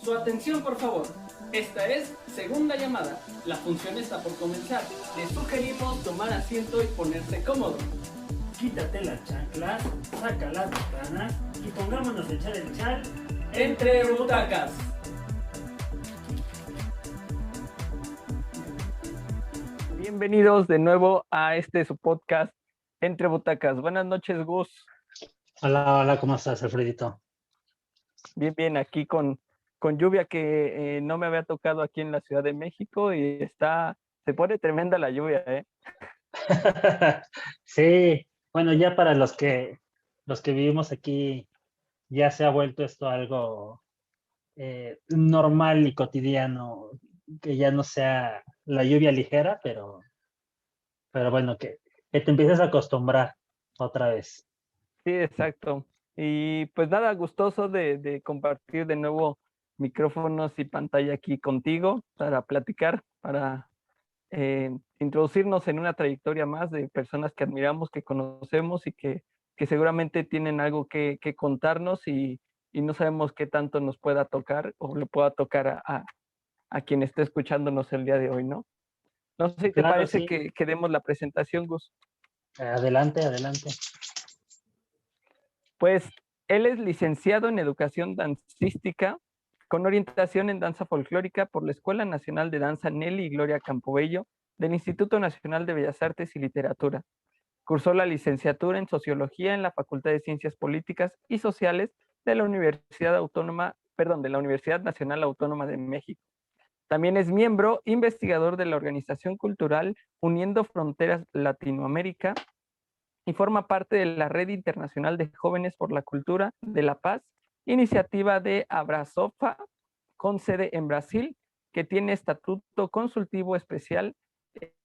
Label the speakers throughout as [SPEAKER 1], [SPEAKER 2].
[SPEAKER 1] Su atención, por favor. Esta es segunda llamada. La función está por comenzar. Les sugerimos tomar asiento y ponerse cómodo.
[SPEAKER 2] Quítate las chanclas, saca las botanas y pongámonos a echar el chal
[SPEAKER 1] Entre butacas. Bienvenidos de nuevo a su podcast Entre Butacas. Buenas noches, Gus.
[SPEAKER 2] Hola, ¿cómo estás, Alfredito?
[SPEAKER 1] Bien, aquí con lluvia que no me había tocado aquí en la Ciudad de México y se pone tremenda la lluvia, ¿eh?
[SPEAKER 2] Sí, bueno, ya para los que vivimos aquí, ya se ha vuelto esto algo normal y cotidiano, que ya no sea la lluvia ligera, pero bueno, que te empieces a acostumbrar otra vez.
[SPEAKER 1] Sí, exacto. Y pues nada, gustoso de compartir de nuevo micrófonos y pantalla aquí contigo para platicar, para introducirnos en una trayectoria más de personas que admiramos, que conocemos y que seguramente tienen algo que contarnos y no sabemos qué tanto nos pueda tocar o le pueda tocar a quien esté escuchándonos el día de hoy, ¿no? No sé si te
[SPEAKER 2] Claro,
[SPEAKER 1] parece
[SPEAKER 2] sí.
[SPEAKER 1] que demos la presentación, Gus.
[SPEAKER 2] Adelante.
[SPEAKER 1] Pues él es licenciado en Educación Dancística con orientación en danza folclórica por la Escuela Nacional de Danza Nelly y Gloria Campobello del Instituto Nacional de Bellas Artes y Literatura. Cursó la licenciatura en Sociología en la Facultad de Ciencias Políticas y Sociales de la de la Universidad Nacional Autónoma de México. También es miembro investigador de la organización cultural Uniendo Fronteras Latinoamérica y forma parte de la Red Internacional de Jóvenes por la Cultura de la Paz, iniciativa de Abrazofa, con sede en Brasil, que tiene estatuto consultivo especial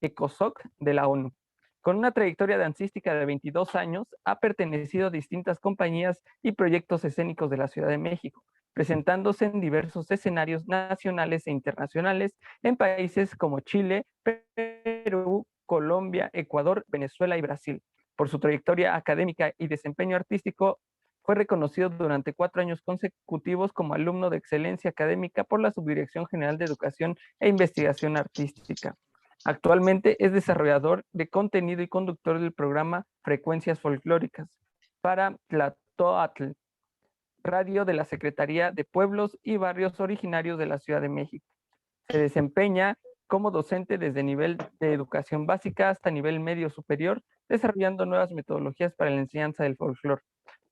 [SPEAKER 1] ECOSOC de la ONU. Con una trayectoria dancística de 22 años, ha pertenecido a distintas compañías y proyectos escénicos de la Ciudad de México, presentándose en diversos escenarios nacionales e internacionales en países como Chile, Perú, Colombia, Ecuador, Venezuela y Brasil. Por su trayectoria académica y desempeño artístico, fue reconocido durante 4 años consecutivos como alumno de excelencia académica por la Subdirección General de Educación e Investigación Artística. Actualmente es desarrollador de contenido y conductor del programa Frecuencias Folclóricas para Tlatoatl, radio de la Secretaría de Pueblos y Barrios Originarios de la Ciudad de México. Se desempeña como docente desde nivel de educación básica hasta nivel medio superior, desarrollando nuevas metodologías para la enseñanza del folclore.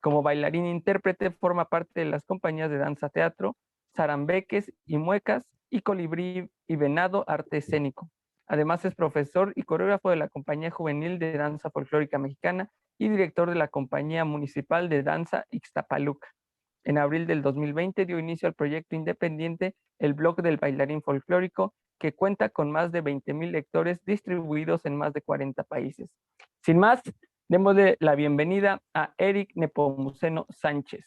[SPEAKER 1] Como bailarín intérprete, forma parte de las compañías de danza teatro, Zarambeques y Muecas y Colibrí y Venado Arte Escénico. Además es profesor y coreógrafo de la Compañía Juvenil de Danza Folclórica Mexicana y director de la Compañía Municipal de Danza Ixtapaluca. En abril del 2020 dio inicio al proyecto independiente El Blog del Bailarín Folclórico, que cuenta con más de 20,000 lectores distribuidos en más de 40 países. Sin más, démosle la bienvenida a Eric Nepomuceno Sánchez.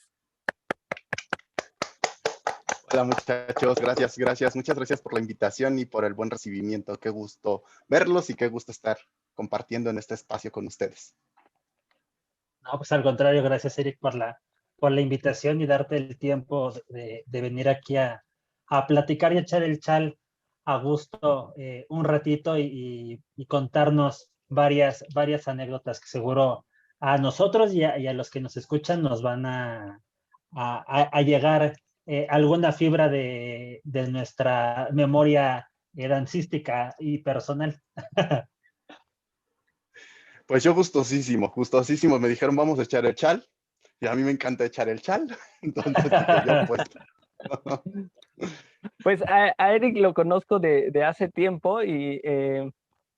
[SPEAKER 3] Hola muchachos, gracias. Muchas gracias por la invitación y por el buen recibimiento. Qué gusto verlos y qué gusto estar compartiendo en este espacio con ustedes.
[SPEAKER 2] No, pues al contrario, gracias, Eric, por la invitación y darte el tiempo de venir aquí a platicar y echar el chal a gusto un ratito y contarnos varias anécdotas que seguro a nosotros y a los que nos escuchan nos van a llegar alguna fibra de nuestra memoria dancística y personal.
[SPEAKER 3] Pues yo gustosísimo. Me dijeron, vamos a echar el chal. Y a mí me encanta echar el chal. Entonces dije yo, pues.
[SPEAKER 1] Pues a Eric lo conozco de hace tiempo y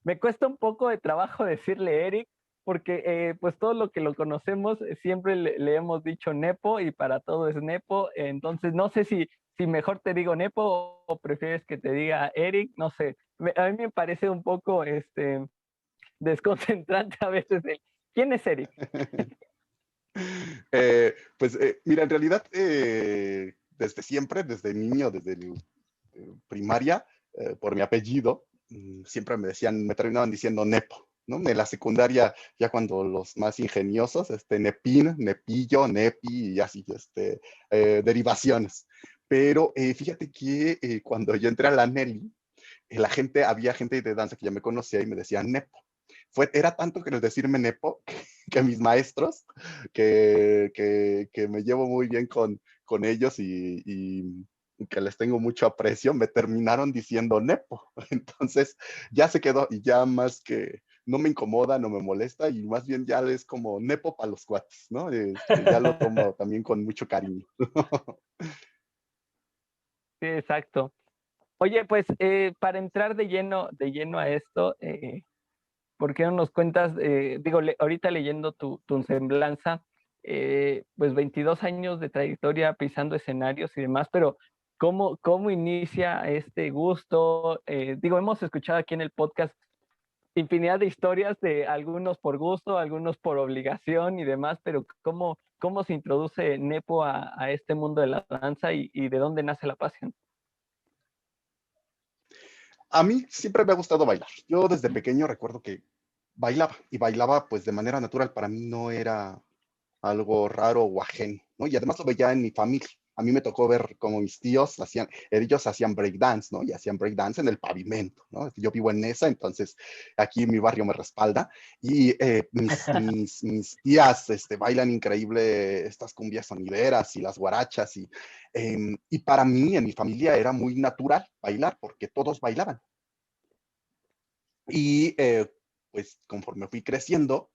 [SPEAKER 1] me cuesta un poco de trabajo decirle Eric, porque pues todo lo que lo conocemos siempre le hemos dicho Nepo y para todo es Nepo. Entonces no sé si mejor te digo Nepo o prefieres que te diga Eric, no sé. A mí me parece un poco desconcentrante a veces ¿quién es Eric?
[SPEAKER 3] Mira, en realidad, desde siempre, desde niño, desde primaria, por mi apellido, siempre me terminaban diciendo Nepo, ¿no? En la secundaria, ya cuando los más ingeniosos, Nepín, Nepillo, Nepi y así, derivaciones. Pero fíjate que cuando yo entré a la Nelly, había gente de danza que ya me conocía y me decían Nepo. Era tanto que el decirme Nepo que mis maestros, que me llevo muy bien con ellos y que les tengo mucho aprecio, me terminaron diciendo Nepo. Entonces ya se quedó y ya más que no me incomoda, no me molesta y más bien ya es como Nepo para los cuates, ¿no? Ya lo tomo también con mucho cariño.
[SPEAKER 1] Sí, exacto. Oye, pues para entrar de lleno a esto, ¿por qué no nos cuentas, digo, ahorita leyendo tu semblanza, pues 22 años de trayectoria pisando escenarios y demás, pero ¿cómo inicia este gusto? Digo, hemos escuchado aquí en el podcast infinidad de historias de algunos por gusto, algunos por obligación y demás, pero ¿cómo se introduce Nepo a este mundo de la danza y de dónde nace la pasión?
[SPEAKER 3] A mí siempre me ha gustado bailar. Yo desde pequeño recuerdo que bailaba y bailaba pues de manera natural. Para mí no era algo raro o ajeno, ¿no? Y además lo veía en mi familia. A mí me tocó ver cómo mis tíos ellos hacían breakdance, ¿no? Y hacían breakdance en el pavimento, ¿no? Yo vivo en Nesa, entonces aquí mi barrio me respalda. Y mis tías bailan increíble estas cumbias sonideras y las guarachas. Y para mí, en mi familia, era muy natural bailar porque todos bailaban. Y pues conforme fui creciendo,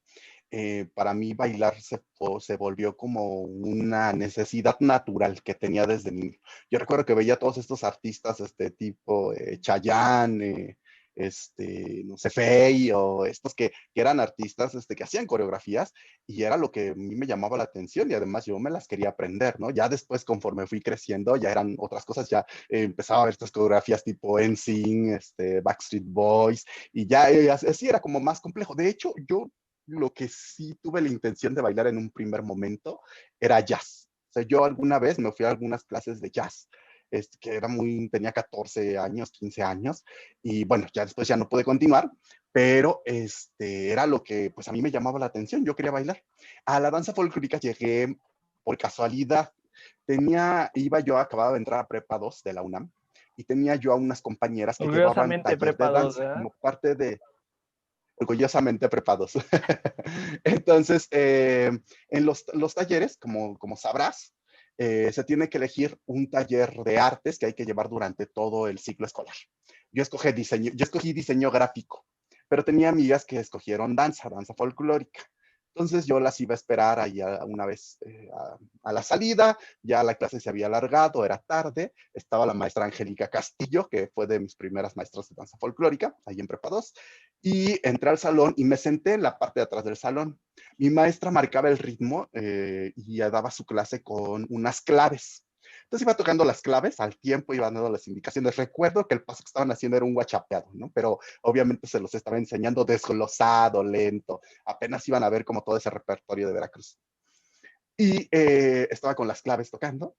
[SPEAKER 3] para mí bailar se volvió como una necesidad natural que tenía desde niño. Yo recuerdo que veía a todos estos artistas, tipo Chayanne, no sé, Fey, o estos que eran artistas que hacían coreografías, y era lo que a mí me llamaba la atención, y además yo me las quería aprender, ¿no? Ya después, conforme fui creciendo, ya eran otras cosas, ya empezaba a ver estas coreografías tipo NSYNC, Backstreet Boys, y ya así era como más complejo. De hecho, yo lo que sí tuve la intención de bailar en un primer momento era jazz. O sea, yo alguna vez me fui a algunas clases de jazz, que tenía 14 años, 15 años, y bueno, ya después ya no pude continuar, pero era lo que pues a mí me llamaba la atención, yo quería bailar. A la danza folclórica llegué por casualidad. Acababa de entrar a Prepa 2 de la UNAM, y tenía yo a unas compañeras que llevaban
[SPEAKER 1] Orgullosamente
[SPEAKER 3] taller de
[SPEAKER 1] prepa 2,
[SPEAKER 3] danza
[SPEAKER 1] ¿verdad?
[SPEAKER 3] como parte de, orgullosamente prepados. Entonces, en los talleres, como sabrás, se tiene que elegir un taller de artes que hay que llevar durante todo el ciclo escolar. Yo escogí diseño gráfico, pero tenía amigas que escogieron danza folclórica. Entonces yo las iba a esperar ahí una vez a la salida, ya la clase se había alargado, era tarde, estaba la maestra Angélica Castillo, que fue de mis primeras maestras de danza folclórica, ahí en Prepa 2, y entré al salón y me senté en la parte de atrás del salón. Mi maestra marcaba el ritmo y daba su clase con unas claves. Entonces iba tocando las claves, al tiempo iba dando las indicaciones. Recuerdo que el paso que estaban haciendo era un guachapeado, ¿no? Pero obviamente se los estaba enseñando desglosado, lento. Apenas iban a ver como todo ese repertorio de Veracruz. Y estaba con las claves tocando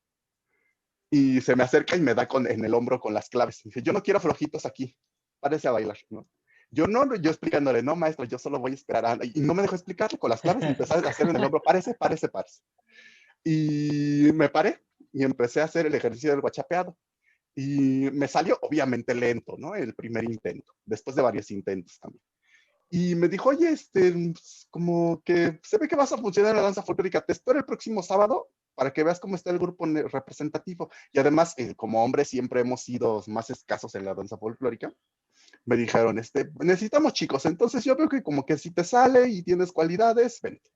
[SPEAKER 3] y se me acerca y me da en el hombro con las claves. Y dice, yo no quiero flojitos aquí, párese a bailar, ¿no? Yo explicándole, no, maestra, yo solo voy a esperar. Y no me dejó explicarle con las claves, empecé a hacer en el hombro, párese. Y me paré y empecé a hacer el ejercicio del guachapeado. Y me salió obviamente lento, ¿no? El primer intento, después de varios intentos también. Y me dijo, oye, como que se ve que vas a funcionar en la danza folclórica, te espero el próximo sábado para que veas cómo está el grupo representativo. Y además, como hombres siempre hemos sido más escasos en la danza folclórica, me dijeron, necesitamos chicos, entonces yo veo que como que si te sale y tienes cualidades, vente.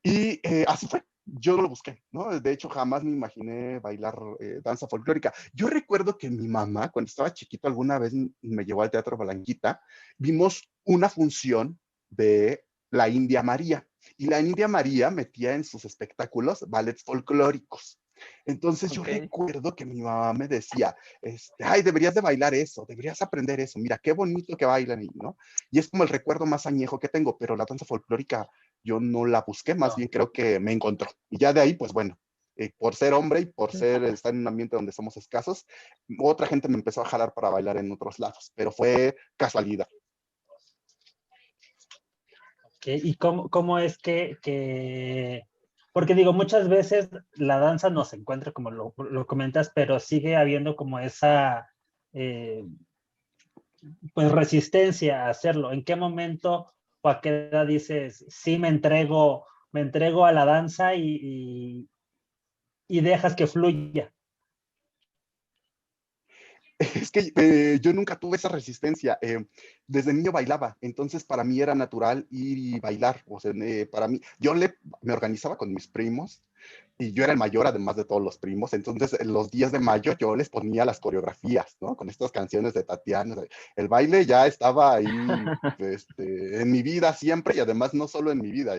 [SPEAKER 3] Y así fue. Yo no lo busqué, ¿no? De hecho, jamás me imaginé bailar danza folclórica. Yo recuerdo que mi mamá, cuando estaba chiquito, alguna vez me llevó al Teatro Blanquita, vimos una función de la India María. Y la India María metía en sus espectáculos ballets folclóricos. Entonces yo
[SPEAKER 1] Ok.
[SPEAKER 3] recuerdo que mi mamá me decía, ay, deberías de bailar eso, deberías aprender eso, mira, qué bonito que bailan, ¿no? Y es como el recuerdo más añejo que tengo, pero la danza folclórica yo no la busqué, más
[SPEAKER 2] No.
[SPEAKER 3] bien creo que me encontró. Y ya de ahí, pues bueno, por ser hombre y por estar en un ambiente donde somos escasos, otra gente me empezó a jalar para bailar en otros lados, pero fue casualidad.
[SPEAKER 2] ¿Y cómo es que Porque digo, muchas veces la danza no se encuentra, como lo comentas, pero sigue habiendo como esa, pues, resistencia a hacerlo. ¿En qué momento o a qué edad dices, sí me entrego a la danza y dejas que fluya?
[SPEAKER 3] Es que yo nunca tuve esa resistencia. Desde niño bailaba, entonces para mí era natural ir y bailar. O sea, para mí, me organizaba con mis primos y yo era el mayor, además de todos los primos. Entonces, en los días de mayo yo les ponía las coreografías, ¿no? Con estas canciones de Tatiana. El baile ya estaba ahí, en mi vida siempre, y además no solo en mi vida,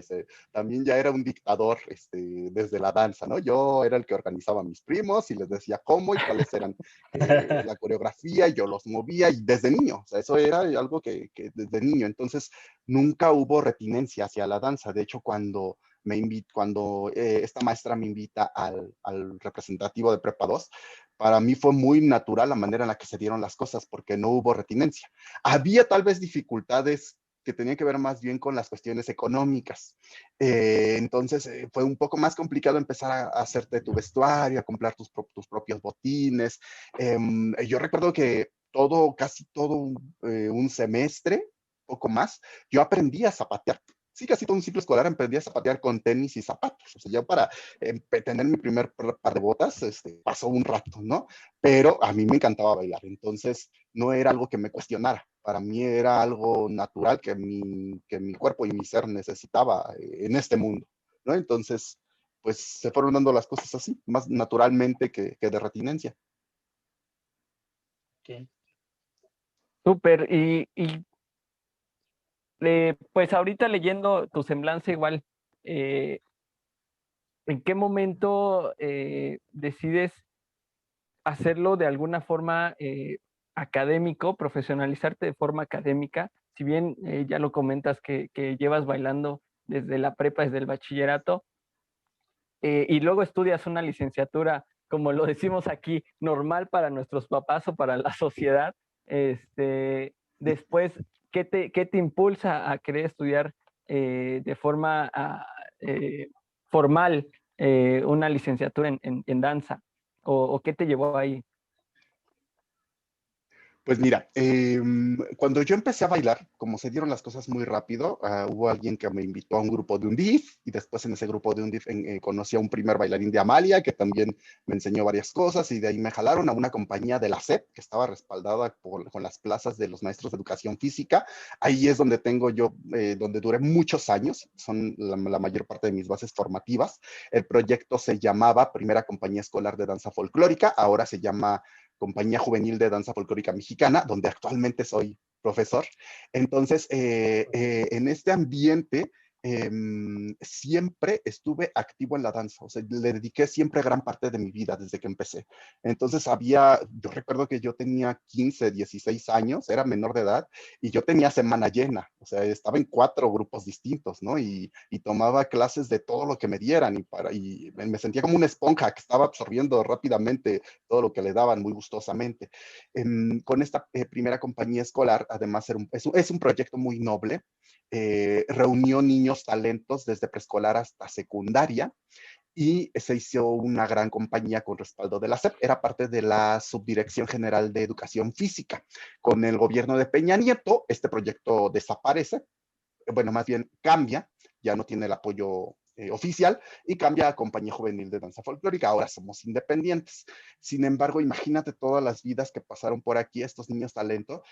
[SPEAKER 3] también ya era un dictador, desde la danza, ¿no? Yo era el que organizaba a mis primos y les decía cómo y cuáles eran la coreografía, y yo los movía, y desde niño, o sea, eso era algo que desde niño. Entonces, nunca hubo retinencia hacia la danza. De hecho, cuando esta maestra me invita al representativo de Prepa 2, para mí fue muy natural la manera en la que se dieron las cosas, porque no hubo retinencia. Había tal vez dificultades que tenían que ver más bien con las cuestiones económicas. Entonces fue un poco más complicado empezar a hacerte tu vestuario, a comprar tus propios botines. Yo recuerdo que casi todo un semestre, poco más, yo aprendí a zapatear. Sí, casi todo un ciclo escolar aprendí a zapatear con tenis y zapatos. O sea, ya para tener mi primer par de botas, pasó un rato, ¿no? Pero a mí me encantaba bailar, entonces no era algo que me cuestionara. Para mí era algo natural que mi cuerpo y mi ser necesitaba en este mundo, ¿no? Entonces, pues se fueron dando las cosas así, más naturalmente que de retinencia.
[SPEAKER 2] Okay.
[SPEAKER 1] Súper. Pues ahorita leyendo tu semblanza igual, eh, ¿en qué momento decides hacerlo de alguna forma académico, profesionalizarte de forma académica? Si bien ya lo comentas que llevas bailando desde la prepa, desde el bachillerato, y luego estudias una licenciatura, como lo decimos aquí, normal para nuestros papás o para la sociedad, después, ¿qué te impulsa a querer estudiar de forma formal una licenciatura en danza? ¿O qué te llevó ahí?
[SPEAKER 3] Pues mira, cuando yo empecé a bailar, como se dieron las cosas muy rápido, hubo alguien que me invitó a un grupo de UNDIF, y después en ese grupo de UNDIF conocí a un primer bailarín de Amalia que también me enseñó varias cosas, y de ahí me jalaron a una compañía de la SEP que estaba respaldada con las plazas de los maestros de educación física. Ahí es donde tengo yo, donde duré muchos años, son la mayor parte de mis bases formativas. El proyecto se llamaba Primera Compañía Escolar de Danza Folclórica, ahora se llama Compañía Juvenil de Danza Folclórica Mexicana, donde actualmente soy profesor. Entonces, en este ambiente, siempre estuve activo en la danza. O sea, le dediqué siempre gran parte de mi vida desde que empecé. Entonces, yo recuerdo que yo tenía 15, 16 años, era menor de edad, y yo tenía semana llena. O sea, estaba en 4 grupos distintos, ¿no? Y tomaba clases de todo lo que me dieran, y me sentía como una esponja que estaba absorbiendo rápidamente todo lo que le daban muy gustosamente. Con esta primera compañía escolar, además es un proyecto muy noble. Reunió niños talentos desde preescolar hasta secundaria, y se hizo una gran compañía con respaldo de la SEP. Era parte de la Subdirección General de Educación Física. Con el gobierno de Peña Nieto, este proyecto desaparece, bueno, más bien cambia, ya no tiene el apoyo oficial, y cambia a Compañía Juvenil de Danza Folclórica. Ahora somos independientes. Sin embargo, imagínate todas las vidas que pasaron por aquí, estos niños talento.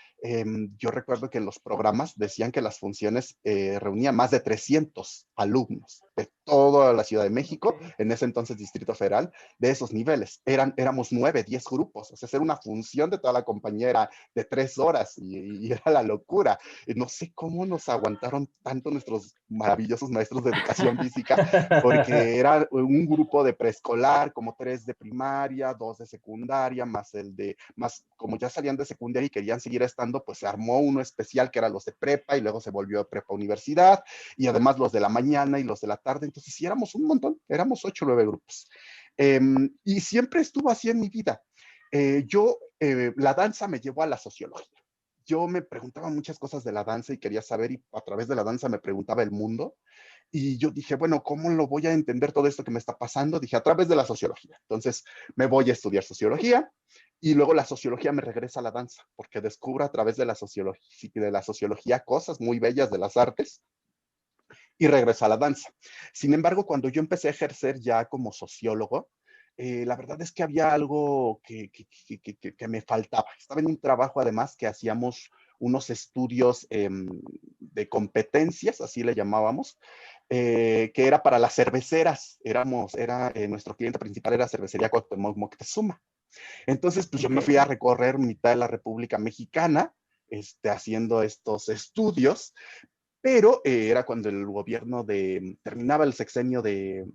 [SPEAKER 3] Yo recuerdo que en los programas decían que las funciones reunían más de 300 alumnos de toda la Ciudad de México,
[SPEAKER 2] Okay.
[SPEAKER 3] en ese entonces Distrito Federal, de esos niveles. Éramos 9, 10 grupos. O sea, hacer una función de toda la compañía era de 3 horas, y era la locura. No sé cómo nos aguantaron tanto nuestros maravillosos maestros de educación física, porque era un grupo de preescolar, como 3 de primaria, 2 de secundaria, más como ya salían de secundaria y querían seguir estando, pues se armó uno especial que era los de prepa, y luego se volvió prepa universidad, y además los de la mañana y los de la tarde. Entonces sí, éramos un montón, éramos 8 o 9 grupos. Y siempre estuvo así en mi vida. La danza me llevó a la sociología. yo me preguntaba muchas cosas de la danza y quería saber, y a través de la danza me preguntaba el mundo. Y yo dije, bueno, ¿cómo lo voy a entender todo esto que me está pasando? Dije, a través de la sociología. Entonces me voy a estudiar sociología y luego la sociología me regresa a la danza, porque descubro a través de la sociología cosas muy bellas de las artes y regreso a la danza. Sin embargo, cuando yo empecé a ejercer ya como sociólogo, la verdad es que había algo que me faltaba. Estaba en un trabajo además que hacíamos unos estudios de competencias, así le llamábamos, que era para las cerveceras. Nuestro cliente principal era Cervecería Cuauhtémoc Moctezuma. Entonces, pues yo me fui a recorrer mitad de la República Mexicana, haciendo estos estudios, pero era cuando el gobierno terminaba el sexenio de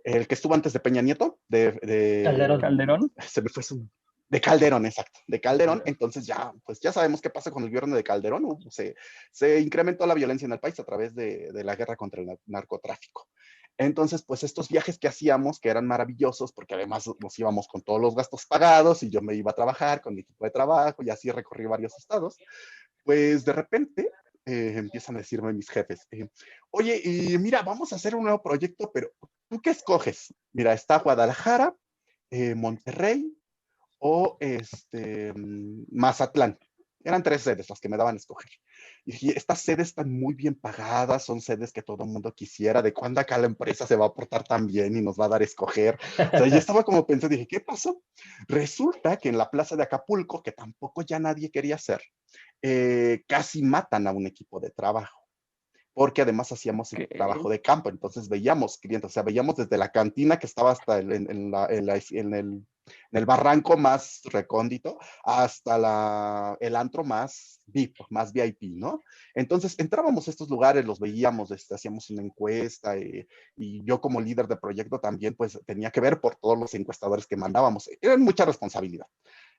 [SPEAKER 3] el que estuvo antes de Peña Nieto,
[SPEAKER 2] Calderón.
[SPEAKER 1] Calderón.
[SPEAKER 3] se me fue de Calderón, exacto, de Calderón. Entonces ya, pues ya sabemos qué pasa con el gobierno de Calderón. Se incrementó la violencia en el país a través de la guerra contra el narcotráfico. Entonces, pues estos viajes que hacíamos, que eran maravillosos, porque además nos íbamos con todos los gastos pagados y yo me iba a trabajar con mi equipo de trabajo y así recorrí varios estados, pues de repente empiezan a decirme mis jefes, oye, y mira, vamos a hacer un nuevo proyecto, pero ¿tú qué escoges? Mira, está Guadalajara, Monterrey o Mazatlán. Eran 3 sedes las que me daban a escoger. Y dije, estas sedes están muy bien pagadas, son sedes que todo el mundo quisiera. ¿De cuándo acá la empresa se va a portar tan bien y nos va a dar a escoger? O sea, yo estaba como pensando, dije, ¿qué pasó? Resulta que en la plaza de Acapulco, que tampoco ya nadie quería hacer, casi matan a un equipo de trabajo, porque además hacíamos el trabajo de campo, entonces veíamos clientes, o sea, veíamos desde la cantina que estaba hasta en el barranco más recóndito, hasta el antro más VIP, más VIP, ¿no? Entonces entrábamos a estos lugares, los veíamos, hacíamos una encuesta, y yo como líder de proyecto también, pues tenía que ver por todos los encuestadores que mandábamos, era mucha responsabilidad.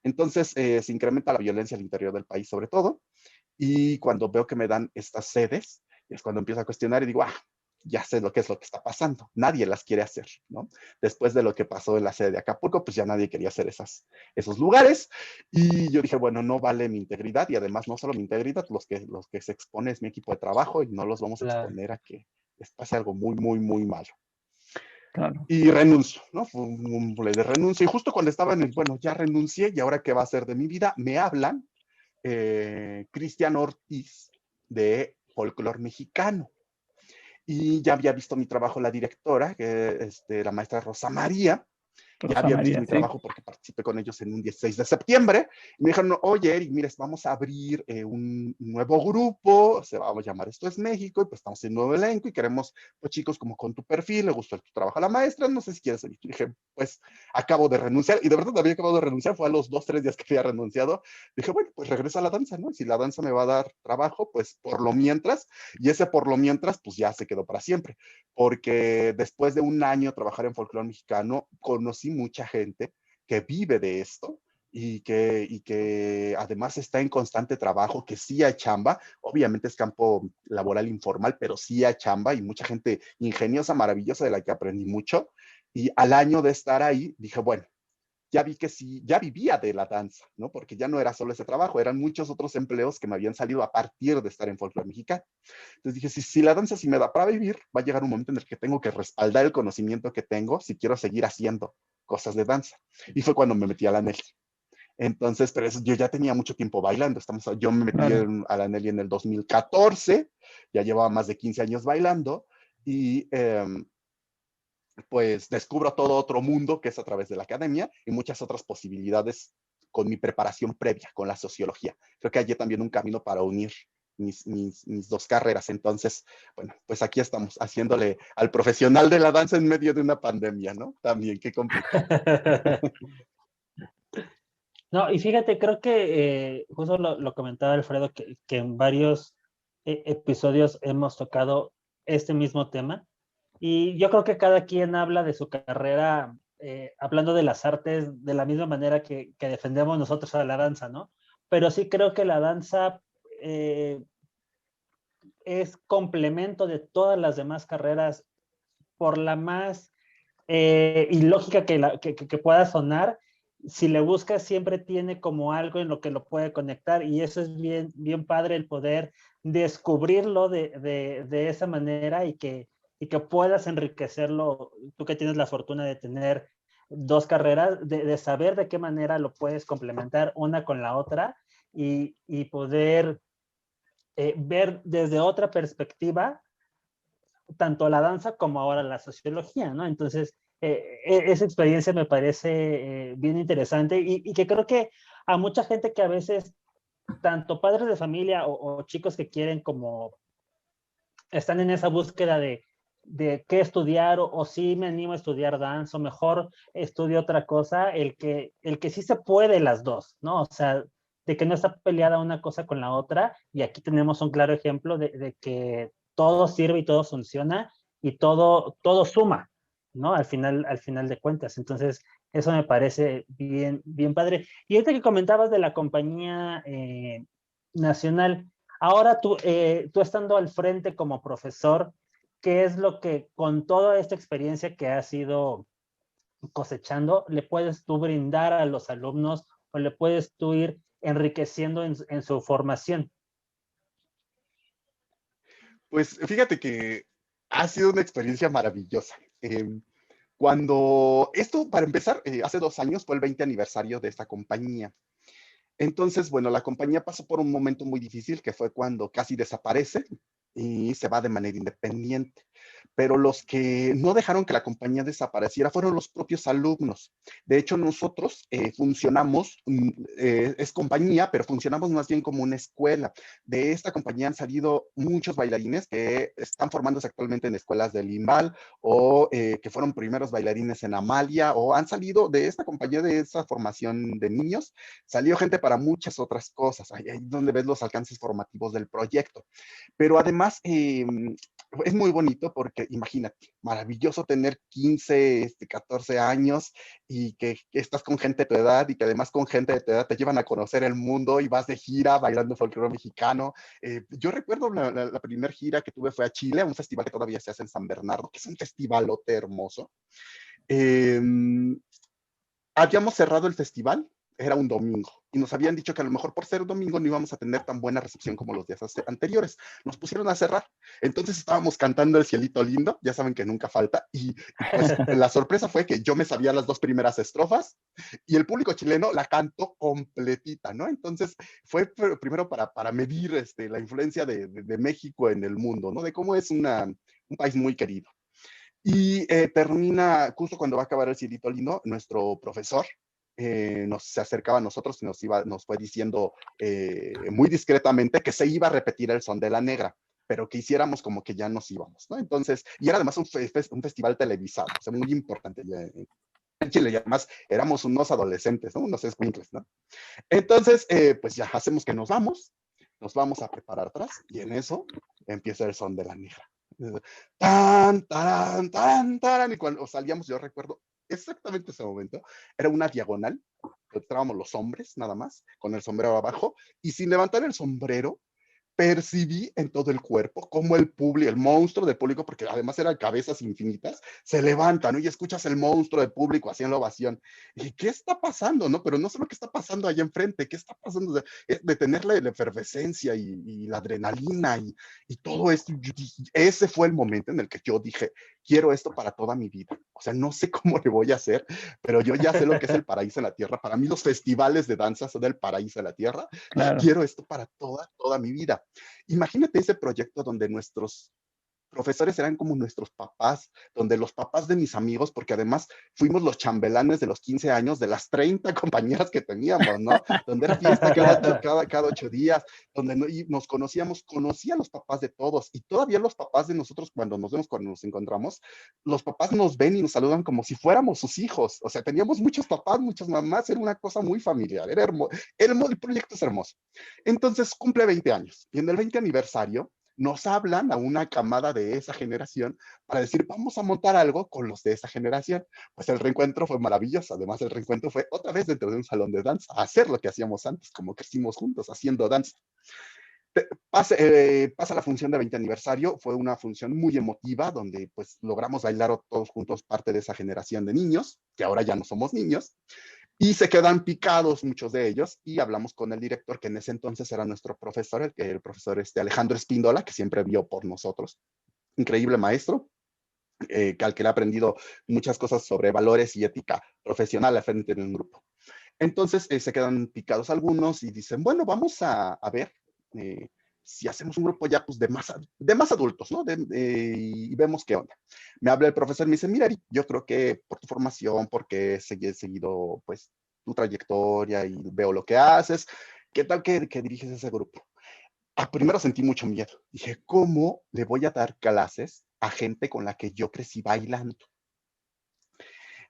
[SPEAKER 3] Entonces se incrementa la violencia al interior del país sobre todo, y cuando veo que me dan estas sedes, es cuando empiezo a cuestionar y digo, ya sé lo que es lo que está pasando. Nadie las quiere hacer, ¿no? Después de lo que pasó en la sede de Acapulco, pues ya nadie quería hacer esos lugares. Y yo dije, bueno, no vale mi integridad y además no solo mi integridad, los que se expone es mi equipo de trabajo y no los vamos a exponer a que les pase algo muy, muy, muy malo.
[SPEAKER 1] Claro.
[SPEAKER 3] Y renuncio, ¿no? Fue un play de renuncio. Y justo cuando estaba bueno, ya renuncié y ahora qué va a ser de mi vida, me hablan Cristian Ortiz de Folclor Mexicano. Y ya había visto mi trabajo la directora, que la maestra Rosa María, ya había visto mi trabajo porque participé con ellos en un 16 de septiembre. Y me dijeron, oye, Eric, mires, vamos a abrir un nuevo grupo, se va a llamar Esto es México, y pues estamos en un nuevo elenco y queremos, pues chicos, como con tu perfil, le gustó tu trabajo a la maestra, no sé si quieres venir. Y dije, pues acabo de renunciar, y de verdad había acabado de renunciar, fue a los 2, 3 días que había renunciado. Dije, bueno, pues regresa a la danza, ¿no? Y si la danza me va a dar trabajo, pues por lo mientras, y ese por lo mientras, pues ya se quedó para siempre, porque después de un año trabajar en folclore mexicano, conocí mucha gente que vive de esto y que además está en constante trabajo, que sí hay chamba, obviamente es campo laboral informal, pero sí hay chamba y mucha gente ingeniosa, maravillosa, de la que aprendí mucho. Y al año de estar ahí, dije, bueno, ya vi que sí, ya vivía de la danza, ¿no? Porque ya no era solo ese trabajo, eran muchos otros empleos que me habían salido a partir de estar en folclore mexicano. Entonces dije, si la danza sí me da para vivir, va a llegar un momento en el que tengo que respaldar el conocimiento que tengo si quiero seguir haciendo cosas de danza. Y fue cuando me metí a la Nelly. Entonces, pero eso, yo ya tenía mucho tiempo bailando. Yo me metí a la Nelly en el 2014, ya llevaba más de 15 años bailando y pues descubro todo otro mundo que es a través de la academia y muchas otras posibilidades con mi preparación previa, con la sociología. Creo que hay también un camino para unir mis 2 carreras. Entonces, bueno, pues aquí estamos haciéndole al profesional de la danza en medio de una pandemia, ¿no? También, qué complicado.
[SPEAKER 2] No, y fíjate, creo que justo lo comentaba Alfredo, que en varios episodios hemos tocado este mismo tema. Y yo creo que cada quien habla de su carrera, hablando de las artes de la misma manera que defendemos nosotros a la danza, ¿no? Pero sí creo que la danza es complemento de todas las demás carreras, por la más ilógica que pueda sonar. si le busca siempre tiene como algo en lo que lo puede conectar, y eso es bien, bien padre, el poder descubrirlo de esa manera y que puedas enriquecerlo, tú que tienes la fortuna de tener dos carreras, de saber de qué manera lo puedes complementar una con la otra y poder ver desde otra perspectiva tanto la danza como ahora la sociología, ¿no? Entonces, esa experiencia me parece bien interesante y que creo que a mucha gente que a veces, tanto padres de familia o chicos que quieren como, están en esa búsqueda de qué estudiar o si me animo a estudiar danza o mejor estudio otra cosa, el que sí se puede las dos, ¿no? O sea, de que no está peleada una cosa con la otra, y aquí tenemos un claro ejemplo de que todo sirve y todo funciona y todo suma, ¿no? Al final de cuentas. Entonces, eso me parece bien, bien padre. Y ahorita que comentabas de la compañía nacional, ahora tú estando al frente como profesor, ¿qué es lo que con toda esta experiencia que has ido cosechando le puedes tú brindar a los alumnos o le puedes tú ir enriqueciendo en su formación?
[SPEAKER 3] Pues fíjate que ha sido una experiencia maravillosa. Cuando esto, para empezar, hace 2 años fue el 20 aniversario de esta compañía. Entonces, bueno, la compañía pasó por un momento muy difícil, que fue cuando casi desaparece y se va de manera independiente. Pero los que no dejaron que la compañía desapareciera fueron los propios alumnos. De hecho, nosotros funcionamos, es compañía, pero funcionamos más bien como una escuela. De esta compañía han salido muchos bailarines que están formándose actualmente en escuelas del Limbal o que fueron primeros bailarines en Amalia o han salido de esta compañía, de esa formación de niños. Salió gente para muchas otras cosas. Ahí es donde ves los alcances formativos del proyecto. Pero además, es muy bonito porque imagínate, maravilloso tener 15, 14 años y que estás con gente de tu edad y que además con gente de tu edad te llevan a conocer el mundo y vas de gira bailando folclore mexicano. Yo recuerdo la primera gira que tuve fue a Chile, a un festival que todavía se hace en San Bernardo, que es un festivalote hermoso. Eh, Habíamos cerrado el festival, era un domingo, y nos habían dicho que a lo mejor por ser domingo no íbamos a tener tan buena recepción como los días anteriores. Nos pusieron a cerrar. Entonces estábamos cantando El Cielito Lindo, ya saben que nunca falta, y pues la sorpresa fue que yo me sabía las 2 primeras estrofas y el público chileno la cantó completita, ¿no? Entonces fue primero para medir la influencia de México en el mundo, ¿no? De cómo es un país muy querido. Y termina, justo cuando va a acabar El Cielito Lindo, nuestro profesor se acercaba a nosotros y nos fue diciendo muy discretamente que se iba a repetir el Son de la Negra, pero que hiciéramos como que ya nos íbamos, ¿no? Entonces, y era además un festival televisado, o sea, muy importante en Chile, y además éramos unos adolescentes, ¿no? Unos escuincles, ¿no? Entonces, pues ya hacemos que nos vamos a preparar atrás, y en eso empieza el Son de la Negra. Tan, tarán, tan, tarán, y cuando salíamos, yo recuerdo exactamente ese momento, era una diagonal, estábamos los hombres nada más, con el sombrero abajo, y sin levantar el sombrero, percibí en todo el cuerpo como el público, el monstruo del público, porque además eran cabezas infinitas, se levantan, ¿no? Y escuchas el monstruo del público haciendo ovación. Y ¿qué está pasando, no? Pero no sé lo que está pasando allá enfrente, ¿qué está pasando? De tener la efervescencia y la adrenalina y todo esto. Ese fue el momento en el que yo dije, quiero esto para toda mi vida. O sea, no sé cómo le voy a hacer, pero yo ya sé lo que es el paraíso en la tierra. Para mí los festivales de danza son el paraíso en la tierra.
[SPEAKER 1] Claro.
[SPEAKER 3] Quiero esto para toda mi vida. Imagínate ese proyecto donde nuestros profesores eran como nuestros papás, donde los papás de mis amigos, porque además fuimos los chambelanes de los 15 años de las 30 compañeras que teníamos, ¿no? Donde era fiesta cada 8 días, donde nos conocíamos, conocía a los papás de todos y todavía los papás de nosotros cuando nos vemos, cuando nos encontramos, los papás nos ven y nos saludan como si fuéramos sus hijos, o sea, teníamos muchos papás, muchas mamás, era una cosa muy familiar, era hermoso, el proyecto es hermoso. Entonces cumple 20 años y en el 20 aniversario nos hablan a una camada de esa generación para decir, vamos a montar algo con los de esa generación. Pues el reencuentro fue maravilloso. Además, el reencuentro fue otra vez dentro de un salón de danza, a hacer lo que hacíamos antes, como crecimos juntos, haciendo danza. Pasa la función de 20 aniversario, fue una función muy emotiva, donde pues logramos bailar todos juntos parte de esa generación de niños, que ahora ya no somos niños, Y se quedan picados muchos de ellos y hablamos con el director, que en ese entonces era nuestro profesor, el profesor Alejandro Espíndola, que siempre vio por nosotros. Increíble maestro, al que le he aprendido muchas cosas sobre valores y ética profesional al frente de un grupo. Entonces se quedan picados algunos y dicen, bueno, vamos a ver si hacemos un grupo ya pues, de más adultos, ¿no? Y vemos qué onda. Me habla el profesor y me dice, mira, Eric, yo creo que por tu formación, porque he seguido pues tu trayectoria y veo lo que haces, ¿qué tal que diriges ese grupo? Primero sentí mucho miedo. Dije, ¿cómo le voy a dar clases a gente con la que yo crecí bailando?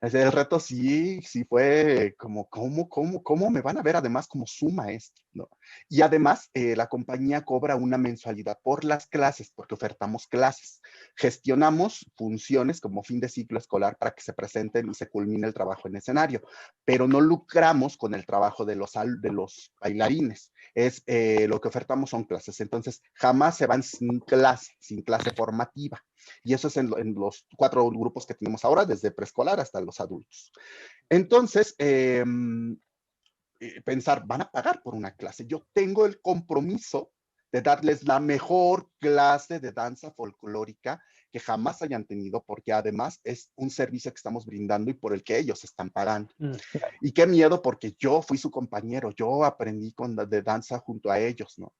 [SPEAKER 3] El reto sí fue como, ¿cómo me van a ver además como su maestro? ¿No? Y además, la compañía cobra una mensualidad por las clases, porque ofertamos clases. Gestionamos funciones como fin de ciclo escolar para que se presenten y se culmine el trabajo en escenario, pero no lucramos con el trabajo de los bailarines. Lo que ofertamos son clases, entonces jamás se van sin clase formativa. Y eso es en los 4 grupos que tenemos ahora, desde preescolar hasta los adultos. Entonces, pensar, van a pagar por una clase. Yo tengo el compromiso de darles la mejor clase de danza folclórica que jamás hayan tenido, porque además es un servicio que estamos brindando y por el que ellos están pagando. Y qué miedo, porque yo fui su compañero, yo aprendí de danza junto a ellos, ¿no?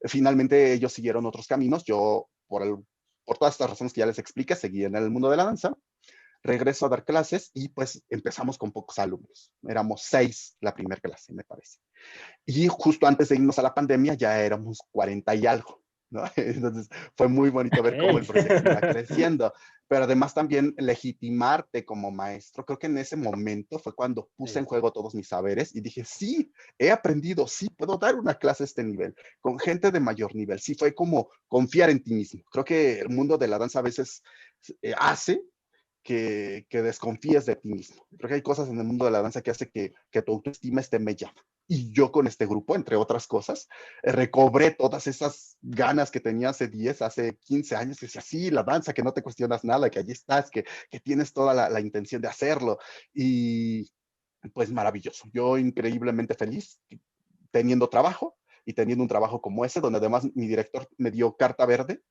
[SPEAKER 3] Finalmente ellos siguieron otros caminos, yo por todas estas razones que ya les expliqué, seguí en el mundo de la danza, regreso a dar clases y pues empezamos con pocos alumnos. Éramos 6 la primera clase, me parece. Y justo antes de irnos a la pandemia ya éramos 40 y algo, ¿no? Entonces fue muy bonito ver cómo el proyecto iba creciendo, pero además también legitimarte como maestro. Creo que en ese momento fue cuando puse en juego todos mis saberes y dije, sí, he aprendido, sí, puedo dar una clase a este nivel, con gente de mayor nivel. Sí, fue como confiar en ti mismo. Creo que el mundo de la danza a veces hace que desconfíes de ti mismo. Creo que hay cosas en el mundo de la danza que hace que tu autoestima esté mellada. Y yo con este grupo, entre otras cosas, recobré todas esas ganas que tenía hace 15 años, que decía, sí, la danza, que no te cuestionas nada, que allí estás, que tienes toda la intención de hacerlo. Y pues maravilloso. Yo increíblemente feliz teniendo trabajo y teniendo un trabajo como ese, donde además mi director me dio carta verde,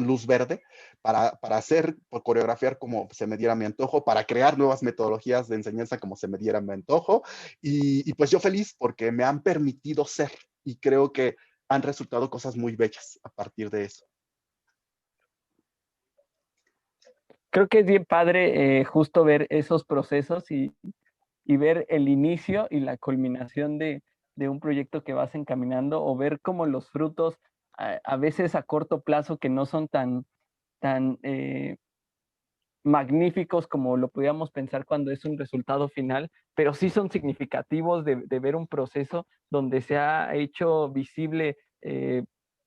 [SPEAKER 3] luz verde, para hacer, por coreografiar como se me diera mi antojo, para crear nuevas metodologías de enseñanza como se me diera mi antojo. Y pues yo feliz porque me han permitido ser y creo que han resultado cosas muy bellas a partir de eso.
[SPEAKER 1] Creo que es bien padre justo ver esos procesos y ver el inicio y la culminación de un proyecto que vas encaminando, o ver como los frutos a veces a corto plazo que no son tan magníficos como lo podíamos pensar cuando es un resultado final, pero sí son significativos de ver un proceso donde se ha hecho visible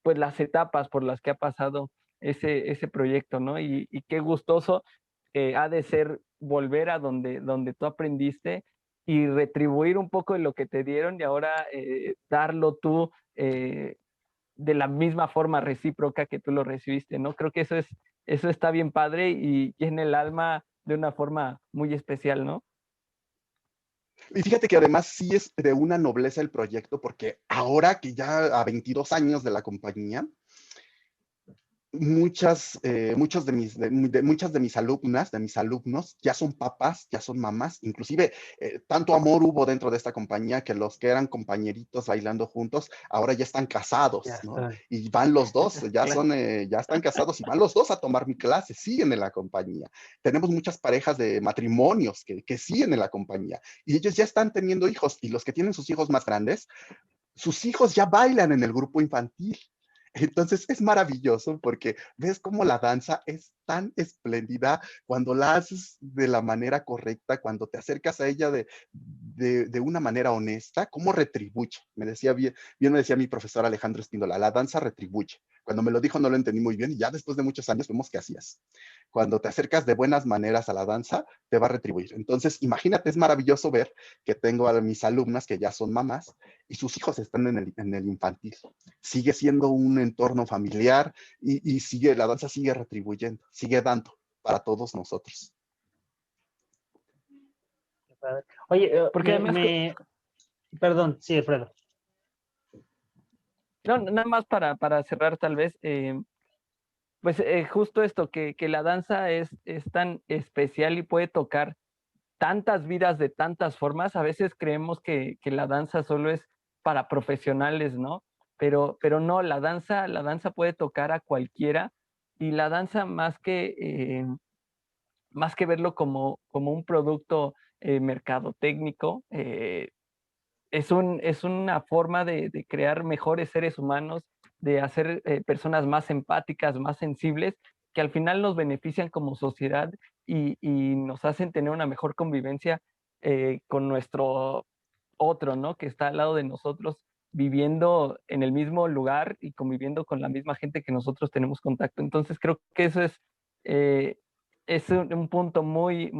[SPEAKER 1] pues las etapas por las que ha pasado ese proyecto, ¿no? Y qué gustoso ha de ser volver a donde tú aprendiste y retribuir un poco de lo que te dieron y ahora darlo tú de la misma forma recíproca que tú lo recibiste, ¿no? Creo que eso está bien padre y llena el alma de una forma muy especial, ¿no?
[SPEAKER 3] Y fíjate que además sí es de una nobleza el proyecto, porque ahora que ya a 22 años de la compañía, muchas de mis alumnas, de mis alumnos, ya son papás, ya son mamás, inclusive tanto amor hubo dentro de esta compañía que los que eran compañeritos bailando juntos, ahora ya están casados, ¿no? Y van los dos, ya están casados y van los dos a tomar mi clase, siguen en la compañía. Tenemos muchas parejas de matrimonios que siguen en la compañía y ellos ya están teniendo hijos, y los que tienen sus hijos más grandes, sus hijos ya bailan en el grupo infantil. Entonces es maravilloso porque ves cómo la danza es tan espléndida cuando la haces de la manera correcta, cuando te acercas a ella de una manera honesta, cómo retribuye. Me decía bien me decía mi profesor Alejandro Espíndola, la danza retribuye. Cuando me lo dijo no lo entendí muy bien y ya después de muchos años vemos que hacías. Cuando te acercas de buenas maneras a la danza, te va a retribuir. Entonces, imagínate, es maravilloso ver que tengo a mis alumnas que ya son mamás y sus hijos están en el infantil. Sigue siendo un entorno familiar y la danza sigue retribuyendo, sigue dando para todos nosotros.
[SPEAKER 2] padre. Oye,
[SPEAKER 1] Porque además,
[SPEAKER 2] perdón, sí, Alfredo.
[SPEAKER 1] no, nada más para cerrar tal vez, pues justo esto, que la danza es tan especial y puede tocar tantas vidas de tantas formas. A veces creemos que la danza solo es para profesionales, ¿no? Pero no, la danza puede tocar a cualquiera y la danza más que verlo como un producto mercadotécnico, es una forma de crear mejores seres humanos, de hacer personas más empáticas, más sensibles, que al final nos benefician como sociedad y nos hacen tener una mejor convivencia con nuestro otro, ¿no? Que está al lado de nosotros, viviendo en el mismo lugar y conviviendo con la misma gente que nosotros tenemos contacto. Entonces creo que eso eh, es un punto muy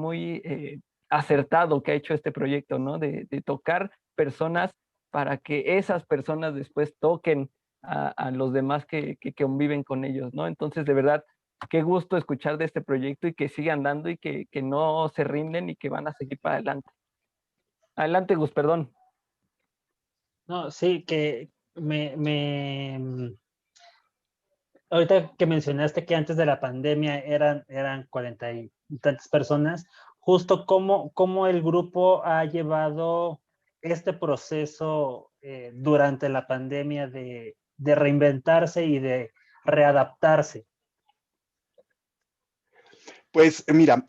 [SPEAKER 1] acertado que ha hecho este proyecto, ¿no? De tocar personas para que esas personas después toquen a los demás que conviven con ellos, ¿no? Entonces, de verdad, qué gusto escuchar de este proyecto y que sigan dando y que no se rinden y que van a seguir para adelante. Adelante, Gus, perdón.
[SPEAKER 2] No, sí, que ahorita que mencionaste que antes de la pandemia eran 40 y tantas personas, justo cómo el grupo ha llevado este proceso durante la pandemia de reinventarse y de readaptarse.
[SPEAKER 3] Pues mira,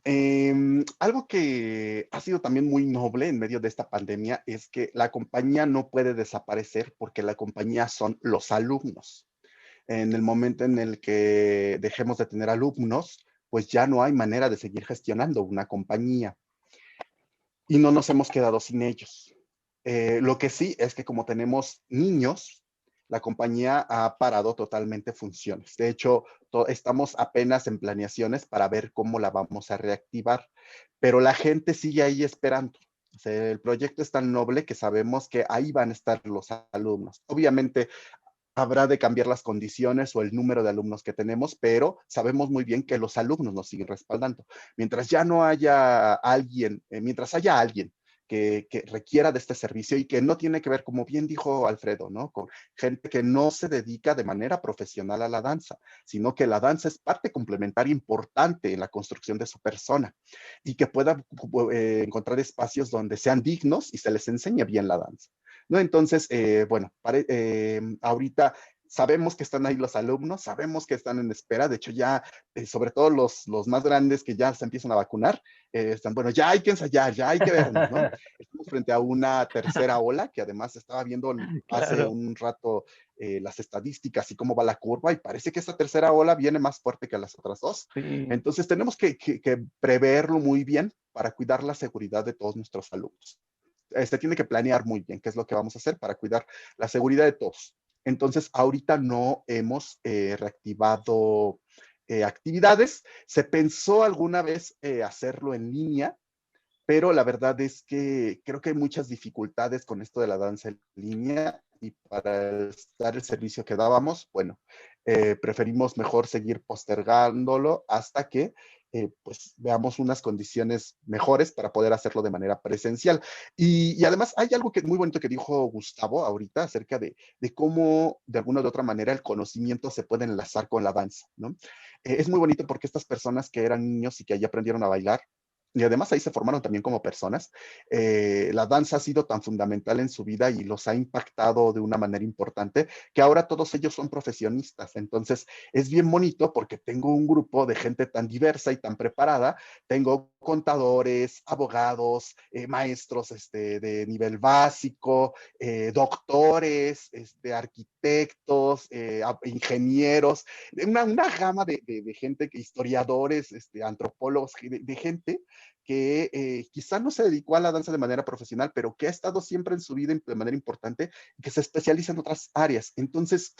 [SPEAKER 3] algo que ha sido también muy noble en medio de esta pandemia es que la compañía no puede desaparecer porque la compañía son los alumnos. En el momento en el que dejemos de tener alumnos, pues ya no hay manera de seguir gestionando una compañía y no nos hemos quedado sin ellos. Lo que sí es que como tenemos niños, la compañía ha parado totalmente funciones. De hecho, estamos apenas en planeaciones para ver cómo la vamos a reactivar, pero la gente sigue ahí esperando. O sea, el proyecto es tan noble que sabemos que ahí van a estar los alumnos. Obviamente, habrá de cambiar las condiciones o el número de alumnos que tenemos, pero sabemos muy bien que los alumnos nos siguen respaldando. Mientras ya no haya alguien, mientras haya alguien que requiera de este servicio y que no tiene que ver, como bien dijo Alfredo, ¿no? Con gente que no se dedica de manera profesional a la danza, sino que la danza es parte complementaria importante en la construcción de su persona y que pueda encontrar espacios donde sean dignos y se les enseñe bien la danza. ¿No? Entonces, bueno, ahorita sabemos que están ahí los alumnos, sabemos que están en espera, de hecho ya, sobre todo los más grandes que ya se empiezan a vacunar, están, bueno, ya hay que ensayar, ya hay que vernos, ¿no? Estamos frente a una tercera ola, que además estaba viendo hace
[SPEAKER 1] Claro.
[SPEAKER 3] un rato las estadísticas y cómo va la curva, y parece que esta tercera ola viene más fuerte que las otras dos.
[SPEAKER 1] Sí.
[SPEAKER 3] Entonces tenemos que preverlo muy bien para cuidar la seguridad de todos nuestros alumnos. Se tiene que planear muy bien qué es lo que vamos a hacer para cuidar la seguridad de todos. Entonces, ahorita no hemos reactivado actividades. Se pensó alguna vez hacerlo en línea, pero la verdad es que creo que hay muchas dificultades con esto de la danza en línea y para dar el servicio que dábamos, bueno, preferimos mejor seguir postergándolo hasta que pues veamos unas condiciones mejores para poder hacerlo de manera presencial. Y además hay algo que muy bonito que dijo Gustavo ahorita acerca de cómo de alguna u otra manera el conocimiento se puede enlazar con la danza, ¿no? Es muy bonito porque estas personas que eran niños y que allí aprendieron a bailar, y además ahí se formaron también como personas. La danza ha sido tan fundamental en su vida y los ha impactado de una manera importante que ahora todos ellos son profesionistas. Entonces es bien bonito porque tengo un grupo de gente tan diversa y tan preparada. Tengo contadores, abogados, maestros de nivel básico, doctores, arquitectos, ingenieros, una gama de gente, historiadores, antropólogos, de gente que quizá no se dedicó a la danza de manera profesional, pero que ha estado siempre en su vida de manera importante y que se especializa en otras áreas. Entonces,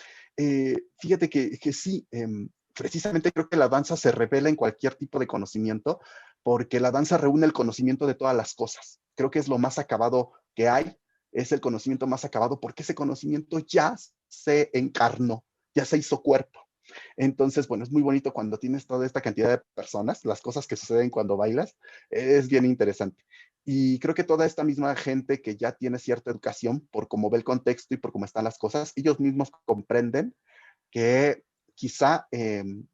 [SPEAKER 3] fíjate que sí, precisamente creo que la danza se revela en cualquier tipo de conocimiento, porque la danza reúne el conocimiento de todas las cosas. Creo que es lo más acabado que hay, es el conocimiento más acabado, porque ese conocimiento ya se encarnó, ya se hizo cuerpo. Entonces, bueno, es muy bonito cuando tienes toda esta cantidad de personas, las cosas que suceden cuando bailas, es bien interesante. Y creo que toda esta misma gente que ya tiene cierta educación por cómo ve el contexto y por cómo están las cosas, ellos mismos comprenden que quizá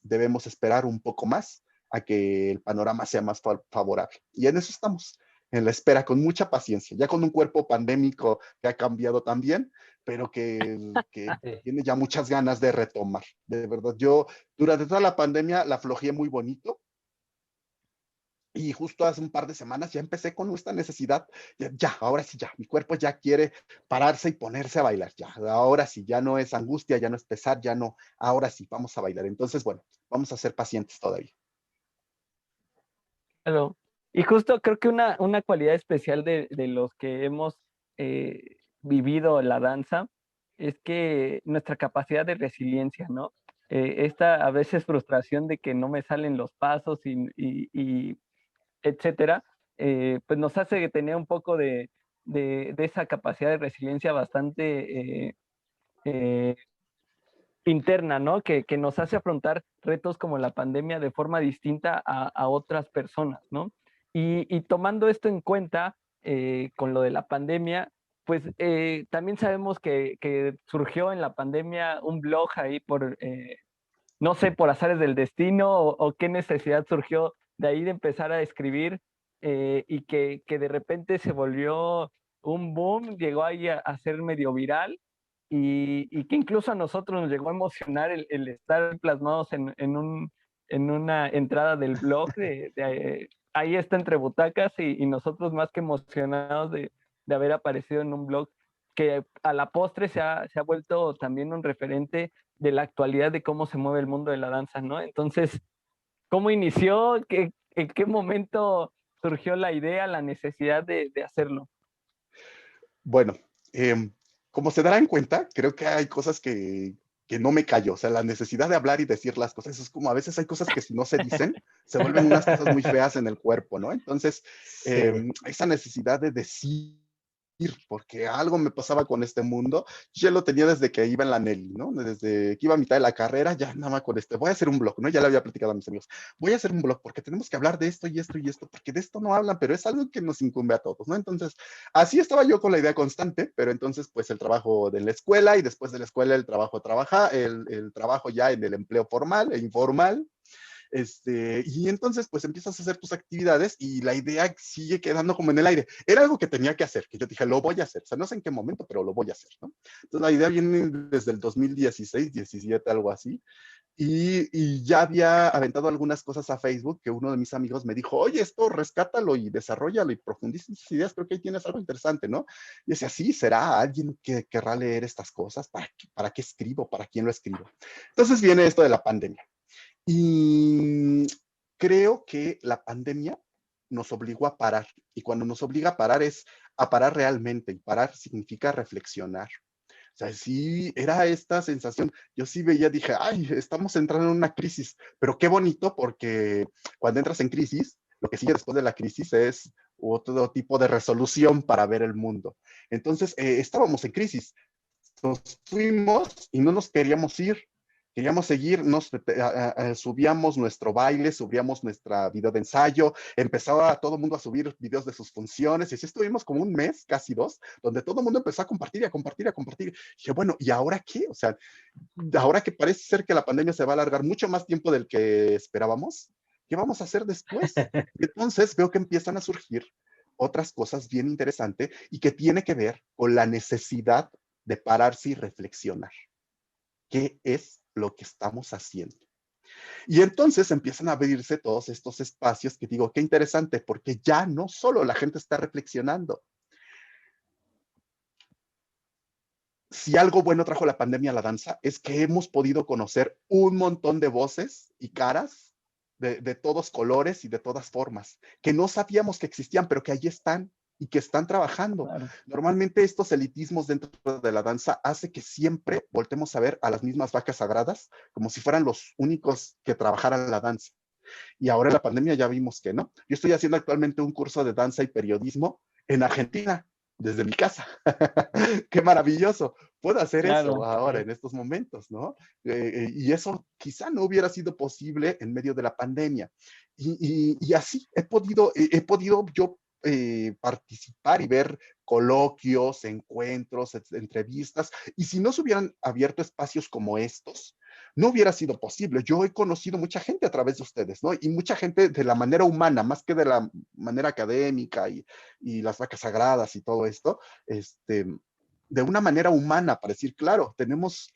[SPEAKER 3] debemos esperar un poco más a que el panorama sea más favorable. Y en eso estamos, en la espera, con mucha paciencia, ya con un cuerpo pandémico que ha cambiado también, pero que
[SPEAKER 2] Sí.
[SPEAKER 3] tiene ya muchas ganas de retomar. De verdad, yo durante toda la pandemia la flojeé muy bonito, y justo hace un par de semanas ya empecé con esta necesidad, ya, ahora sí, ya, mi cuerpo ya quiere pararse y ponerse a bailar, ya, ahora sí, ya no es angustia, ya no es pesar, ya no, ahora sí, vamos a bailar. Entonces, bueno, vamos a ser pacientes todavía.
[SPEAKER 1] Claro. Y justo creo que una cualidad especial de los que hemos vivido la danza es que nuestra capacidad de resiliencia, ¿no? Esta a veces frustración de que no me salen los pasos y etcétera, pues nos hace tener un poco de esa capacidad de resiliencia bastante eh, interna, ¿no? Que nos hace afrontar retos como la pandemia de forma distinta a otras personas, ¿no? Y tomando esto en cuenta, con lo de la pandemia, pues también sabemos que surgió en la pandemia un blog ahí por, no sé, por azares del destino o qué necesidad surgió de ahí de empezar a escribir y que de repente se volvió un boom, llegó ahí a ser medio viral y que incluso a nosotros nos llegó a emocionar el estar plasmados en una entrada del blog ahí está entre butacas y nosotros más que emocionados de haber aparecido en un blog que a la postre se ha vuelto también un referente de la actualidad de cómo se mueve el mundo de la danza, ¿no? Entonces, ¿cómo inició? ¿En qué momento surgió la idea, la necesidad de hacerlo?
[SPEAKER 3] Bueno, como se darán cuenta, creo que hay cosas que no me callo, o sea, la necesidad de hablar y decir las cosas, eso es como a veces hay cosas que si no se dicen, se vuelven unas cosas muy feas en el cuerpo, ¿no? Entonces,
[SPEAKER 2] Sí.
[SPEAKER 3] esa necesidad de decir, porque algo me pasaba con este mundo, yo ya lo tenía desde que iba en la Nelly, ¿no? Desde que iba a mitad de la carrera, ya andaba con voy a hacer un blog, ¿no? Ya le había platicado a mis amigos, voy a hacer un blog porque tenemos que hablar de esto y esto y esto, porque de esto no hablan, pero es algo que nos incumbe a todos, ¿no? Entonces, así estaba yo con la idea constante, pero entonces, pues el trabajo de la escuela y después de la escuela el trabajo el trabajo ya en el empleo formal e informal, y entonces pues empiezas a hacer tus actividades y la idea sigue quedando como en el aire. Era algo que tenía que hacer, que yo dije, lo voy a hacer. O sea, no sé en qué momento, pero lo voy a hacer, ¿no? Entonces la idea viene desde el 2016, 17, algo así. Y ya había aventado algunas cosas a Facebook que uno de mis amigos me dijo, oye, esto rescátalo y desarrollalo y profundiza en tus ideas, creo que ahí tienes algo interesante, ¿no? Y decía, sí, ¿será alguien que querrá leer estas cosas? ¿Para qué escribo? ¿Para quién lo escribo? Entonces viene esto de la pandemia. Y creo que la pandemia nos obligó a parar. Y cuando nos obliga a parar es a parar realmente. Y parar significa reflexionar. O sea, sí, era esta sensación. Yo sí veía, dije, ay, estamos entrando en una crisis. Pero qué bonito porque cuando entras en crisis, lo que sigue después de la crisis es otro tipo de resolución para ver el mundo. Entonces, estábamos en crisis. Nos fuimos y no nos queríamos ir. Queríamos seguir, subíamos nuestro baile, subíamos nuestra video de ensayo, empezaba todo el mundo a subir videos de sus funciones, y así estuvimos como un mes, casi dos, donde todo el mundo empezó a compartir y a compartir y a compartir. Y dije, bueno, ¿y ahora qué? O sea, ahora que parece ser que la pandemia se va a alargar mucho más tiempo del que esperábamos, ¿qué vamos a hacer después? Y entonces veo que empiezan a surgir otras cosas bien interesantes y que tiene que ver con la necesidad de pararse y reflexionar. ¿Qué es lo que estamos haciendo? Y entonces empiezan a abrirse todos estos espacios que digo, qué interesante, porque ya no solo la gente está reflexionando. Si algo bueno trajo la pandemia a la danza, es que hemos podido conocer un montón de voces y caras de todos colores y de todas formas, que no sabíamos que existían, pero que allí están y que están trabajando.
[SPEAKER 1] Claro.
[SPEAKER 3] Normalmente estos elitismos dentro de la danza hace que siempre voltemos a ver a las mismas vacas sagradas como si fueran los únicos que trabajaran la danza. Y ahora en la pandemia ya vimos que no. Yo estoy haciendo actualmente un curso de danza y periodismo en Argentina, desde mi casa. Qué maravilloso. Puedo hacer eso
[SPEAKER 1] Claro.
[SPEAKER 3] ahora en estos momentos, ¿no? Y eso quizá no hubiera sido posible en medio de la pandemia. Y así he podido yo participar y ver coloquios, encuentros, entrevistas, y si no se hubieran abierto espacios como estos, no hubiera sido posible. Yo he conocido mucha gente a través de ustedes, ¿no? Y mucha gente de la manera humana, más que de la manera académica y las vacas sagradas y todo esto, de una manera humana, para decir, claro, tenemos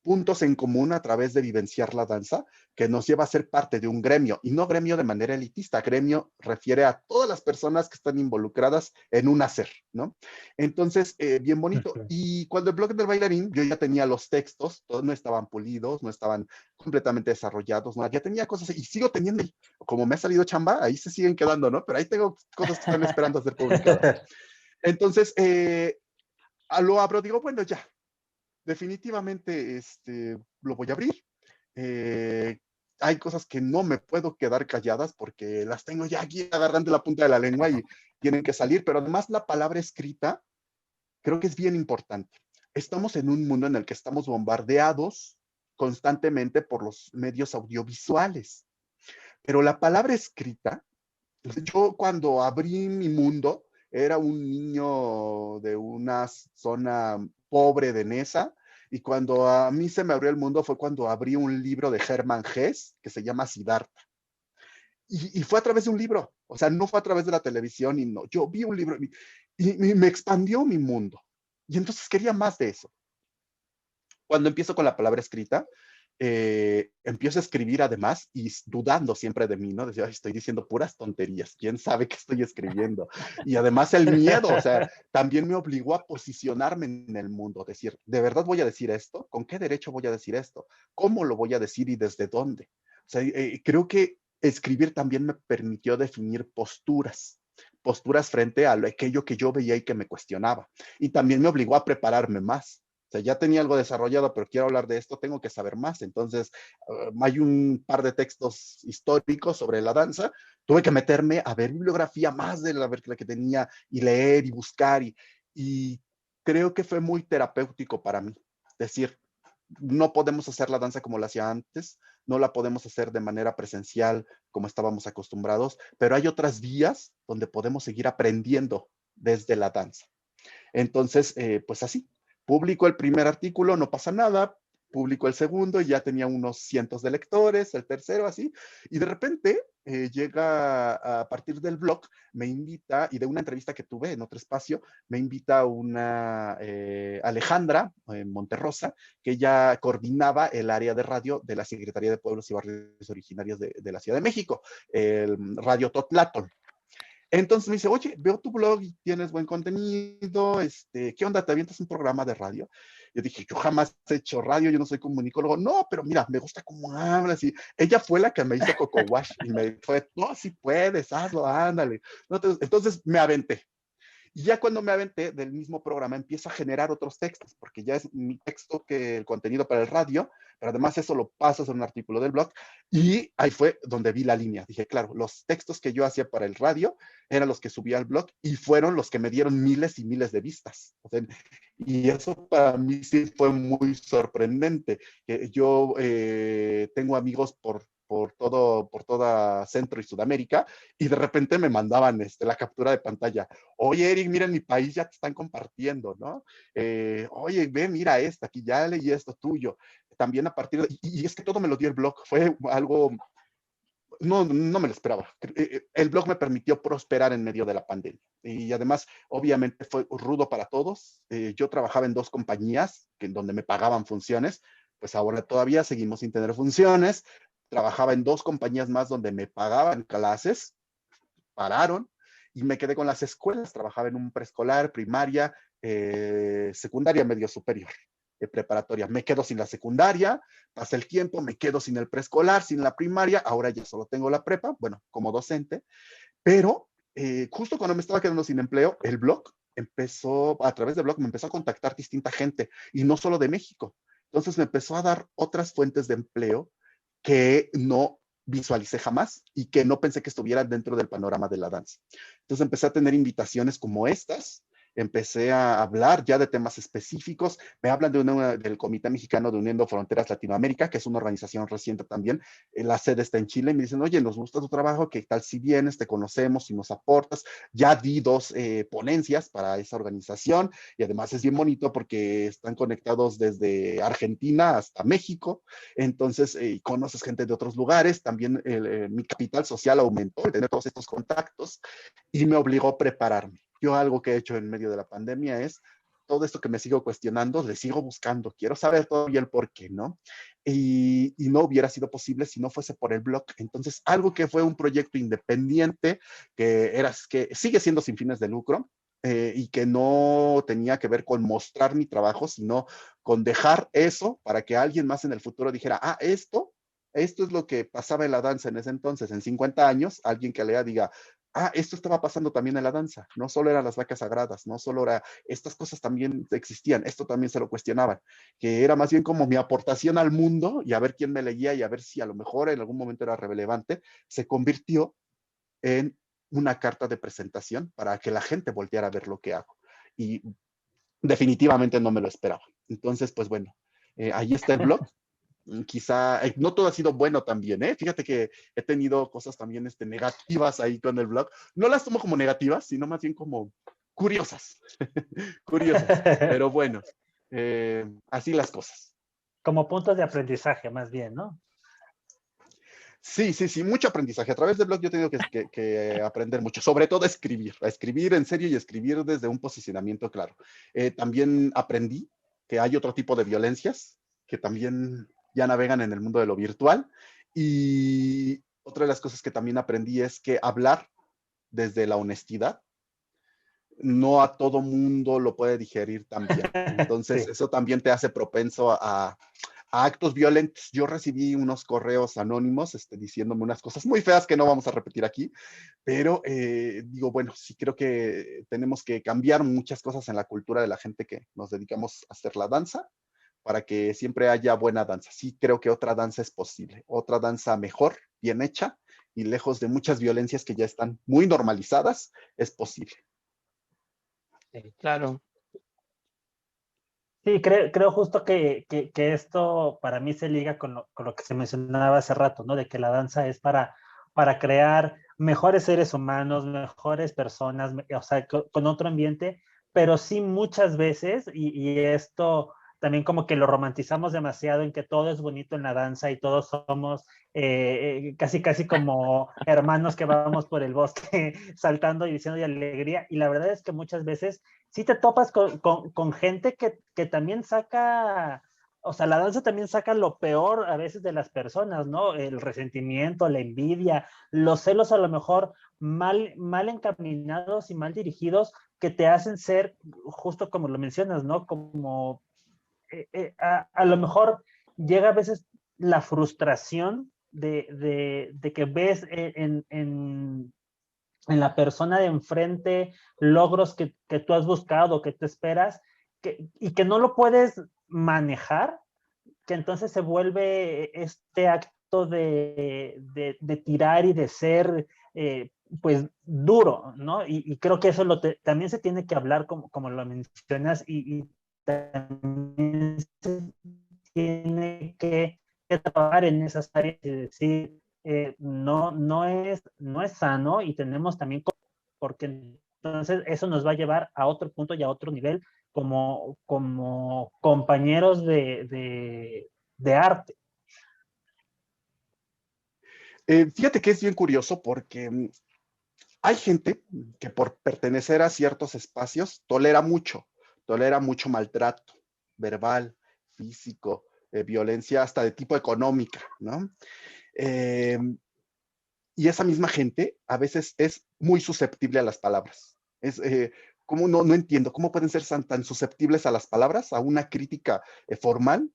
[SPEAKER 3] puntos en común a través de vivenciar la danza que nos lleva a ser parte de un gremio, y no gremio de manera elitista. Gremio refiere a todas las personas que están involucradas en un hacer, ¿no? Entonces, bien bonito. Y cuando el blog del bailarín, yo ya tenía los textos, todos no estaban pulidos, no estaban completamente desarrollados, ¿no? Ya tenía cosas y sigo teniendo, como me ha salido chamba, ahí se siguen quedando, ¿no? Pero ahí tengo cosas que están esperando a ser publicadas. Entonces, lo abro, digo, bueno, ya, definitivamente lo voy a abrir. Eh, Hay cosas que no me puedo quedar calladas porque las tengo ya aquí agarrando la punta de la lengua y tienen que salir, pero además la palabra escrita creo que es bien importante. Estamos en un mundo en el que estamos bombardeados constantemente por los medios audiovisuales, pero la palabra escrita, yo cuando abrí mi mundo, era un niño de una zona pobre de Nesa, y cuando a mí se me abrió el mundo fue cuando abrí un libro de Hermann Hesse que se llama Siddhartha. Y fue a través de un libro, o sea, no fue a través de la televisión, y no, yo vi un libro y me expandió mi mundo. Y entonces quería más de eso. Cuando empiezo con la palabra escrita, empiezo a escribir además y dudando siempre de mí, ¿no? Decía, estoy diciendo puras tonterías, ¿quién sabe qué estoy escribiendo? Y además el miedo, o sea, también me obligó a posicionarme en el mundo, decir, ¿de verdad voy a decir esto? ¿Con qué derecho voy a decir esto? ¿Cómo lo voy a decir y desde dónde? O sea, creo que escribir también me permitió definir posturas frente a aquello que yo veía y que me cuestionaba. Y también me obligó a prepararme más. O sea, ya tenía algo desarrollado, pero quiero hablar de esto, tengo que saber más. Entonces, hay un par de textos históricos sobre la danza. Tuve que meterme a ver bibliografía más de la que tenía y leer y buscar. Y creo que fue muy terapéutico para mí. Decir, no podemos hacer la danza como la hacía antes, no la podemos hacer de manera presencial como estábamos acostumbrados, pero hay otras vías donde podemos seguir aprendiendo desde la danza. Entonces, pues así, publico el primer artículo, no pasa nada, publico el segundo y ya tenía unos cientos de lectores, el tercero así, y de repente llega a partir del blog, me invita, y de una entrevista que tuve en otro espacio, me invita una Alejandra Monterrosa, que ella coordinaba el área de radio de la Secretaría de Pueblos y Barrios Originarios de la Ciudad de México, el Radio Totlatol. Entonces me dice, oye, veo tu blog y tienes buen contenido, ¿qué onda? ¿Te avientas un programa de radio? Yo dije, yo jamás he hecho radio, yo no soy comunicólogo. No, pero mira, me gusta cómo hablas. Y ella fue la que me hizo Coco Wash y me fue, no, si puedes, hazlo, ándale. Entonces me aventé. Y ya cuando me aventé del mismo programa, empiezo a generar otros textos, porque ya es mi texto que el contenido para el radio, pero además eso lo pasas en un artículo del blog, y ahí fue donde vi la línea. Dije, claro, los textos que yo hacía para el radio eran los que subía al blog, y fueron los que me dieron miles y miles de vistas. O sea, y eso para mí sí fue muy sorprendente. Yo tengo amigos por toda Centro y Sudamérica, y de repente me mandaban la captura de pantalla. Oye, Eric, mira, en mi país ya te están compartiendo, ¿no? Oye, ve, mira esto, aquí ya leí esto tuyo. También a partir de, y es que todo me lo dio el blog, fue algo, no me lo esperaba. El blog me permitió prosperar en medio de la pandemia. Y además, obviamente, fue rudo para todos. Yo trabajaba en 2 compañías donde me pagaban funciones, pues ahora todavía seguimos sin tener funciones. Trabajaba en 2 compañías más donde me pagaban clases, pararon, y me quedé con las escuelas. Trabajaba en un preescolar, primaria, secundaria, medio superior, preparatoria. Me quedo sin la secundaria, pasa el tiempo, me quedo sin el preescolar, sin la primaria, ahora ya solo tengo la prepa, bueno, como docente, pero justo cuando me estaba quedando sin empleo, el blog empezó, a través del blog me empezó a contactar distinta gente, y no solo de México. Entonces me empezó a dar otras fuentes de empleo que no visualicé jamás y que no pensé que estuvieran dentro del panorama de la danza. Entonces empecé a tener invitaciones como estas, empecé a hablar ya de temas específicos. Me hablan del Comité Mexicano de Uniendo Fronteras Latinoamérica, que es una organización reciente también. La sede está en Chile y me dicen, oye, nos gusta tu trabajo, ¿qué tal si vienes, te conocemos y nos aportas? Ya di 2 ponencias para esa organización y además es bien bonito porque están conectados desde Argentina hasta México. Entonces, conoces gente de otros lugares. También mi capital social aumentó, el tener todos estos contactos, y me obligó a prepararme. Yo algo que he hecho en medio de la pandemia es todo esto que me sigo cuestionando, le sigo buscando, quiero saber todavía el por qué, ¿no? Y no hubiera sido posible si no fuese por el blog. Entonces, algo que fue un proyecto independiente, que sigue siendo sin fines de lucro, y que no tenía que ver con mostrar mi trabajo, sino con dejar eso para que alguien más en el futuro dijera, ah, esto es lo que pasaba en la danza en ese entonces, en 50 años, alguien que lea diga, ah, esto estaba pasando también en la danza, no solo eran las vacas sagradas, no solo era, estas cosas también existían, esto también se lo cuestionaban, que era más bien como mi aportación al mundo y a ver quién me leía y a ver si a lo mejor en algún momento era relevante, se convirtió en una carta de presentación para que la gente volteara a ver lo que hago. Y definitivamente no me lo esperaba. Entonces, pues bueno, ahí está el blog. Quizá, no todo ha sido bueno también, ¿eh? Fíjate que he tenido cosas también negativas ahí con el blog. No las tomo como negativas, sino más bien como curiosas. Curiosas. Pero bueno, así las cosas.
[SPEAKER 2] Como puntos de aprendizaje, más bien, ¿no?
[SPEAKER 3] Sí, sí, sí, mucho aprendizaje. A través del blog yo he tenido que aprender mucho, sobre todo a escribir en serio y escribir desde un posicionamiento claro. También aprendí que hay otro tipo de violencias que también ya navegan en el mundo de lo virtual. Y otra de las cosas que también aprendí es que hablar desde la honestidad no a todo mundo lo puede digerir también. Entonces,
[SPEAKER 2] Sí.
[SPEAKER 3] eso también te hace propenso a actos violentos. Yo recibí unos correos anónimos diciéndome unas cosas muy feas que no vamos a repetir aquí, pero digo, bueno, sí creo que tenemos que cambiar muchas cosas en la cultura de la gente que nos dedicamos a hacer la danza para que siempre haya buena danza. Sí creo que otra danza es posible, otra danza mejor, bien hecha y lejos de muchas violencias que ya están muy normalizadas, es posible.
[SPEAKER 1] Claro.
[SPEAKER 2] Sí, creo justo que esto para mí se liga con lo que se mencionaba hace rato, ¿no? De que la danza es para crear mejores seres humanos, mejores personas, o sea, con otro ambiente, pero sí muchas veces, y esto también como que lo romantizamos demasiado en que todo es bonito en la danza y todos somos casi como hermanos que vamos por el bosque saltando y diciendo de alegría, y la verdad es que muchas veces sí te topas con gente que también saca, o sea, la danza también saca lo peor a veces de las personas, ¿no? El resentimiento, la envidia, los celos a lo mejor mal encaminados y mal dirigidos que te hacen ser, justo como lo mencionas, ¿no? Como a lo mejor llega a veces la frustración de que ves en la persona de enfrente logros que tú has buscado, que tú esperas, y que no lo puedes manejar, que entonces se vuelve este acto de tirar y de ser, pues, duro, ¿no? Y creo que eso también se tiene que hablar como lo mencionas, y también se tiene que trabajar en esas áreas y decir, no es sano y tenemos también, porque entonces eso nos va a llevar a otro punto y a otro nivel como compañeros de arte.
[SPEAKER 3] Fíjate que es bien curioso porque hay gente que por pertenecer a ciertos espacios tolera mucho maltrato verbal, físico, violencia hasta de tipo económica, ¿no? Eh, y esa misma gente a veces es muy susceptible a las palabras. ¿Cómo no entiendo? ¿Cómo pueden ser tan susceptibles a las palabras, a una crítica formal,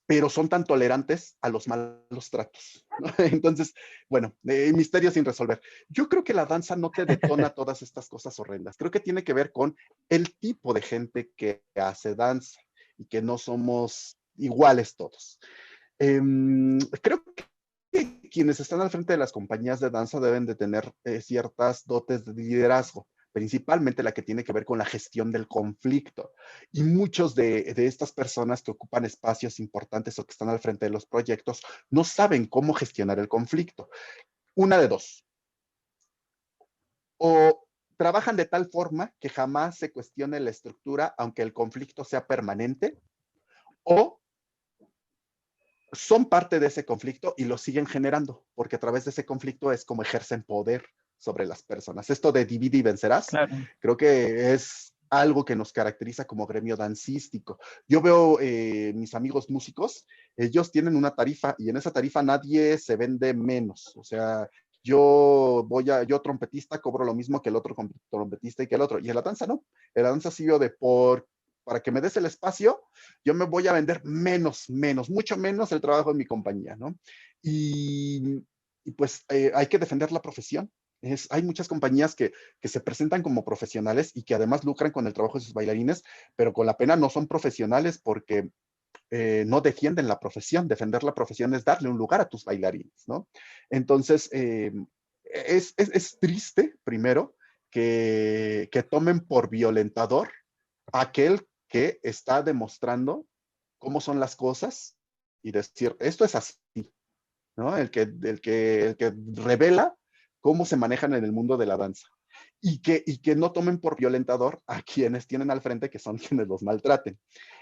[SPEAKER 3] pero son tan tolerantes a los malos tratos, ¿no? Entonces, bueno, misterio sin resolver. Yo creo que la danza no te detona todas estas cosas horrendas. Creo que tiene que ver con el tipo de gente que hace danza y que no somos iguales todos. Creo que quienes están al frente de las compañías de danza deben de tener ciertas dotes de liderazgo principalmente la que tiene que ver con la gestión del conflicto. Y muchos de estas personas que ocupan espacios importantes o que están al frente de los proyectos no saben cómo gestionar el conflicto. Una de dos. O trabajan de tal forma que jamás se cuestione la estructura, aunque el conflicto sea permanente, o son parte de ese conflicto y lo siguen generando, porque a través de ese conflicto es como ejercen poder sobre las personas. Esto de divide y vencerás,
[SPEAKER 1] Claro.
[SPEAKER 3] creo que es algo que nos caracteriza como gremio dancístico. Yo veo mis amigos músicos, ellos tienen una tarifa y en esa tarifa nadie se vende menos. O sea, yo trompetista cobro lo mismo que el otro trompetista y que el otro. Y en la danza no. En la danza sí veo para que me des el espacio, yo me voy a vender mucho menos el trabajo de mi compañía, ¿no? Y pues hay que defender la profesión. Hay muchas compañías que se presentan como profesionales y que además lucran con el trabajo de sus bailarines, pero con la pena no son profesionales porque no defienden la profesión. Defender la profesión es darle un lugar a tus bailarines, ¿no? Entonces, es triste, primero, que tomen por violentador a aquel que está demostrando cómo son las cosas y decir, esto es así, ¿no? El que revela cómo se manejan en el mundo de la danza. Y que no tomen por violentador a quienes tienen al frente, que son quienes los maltraten.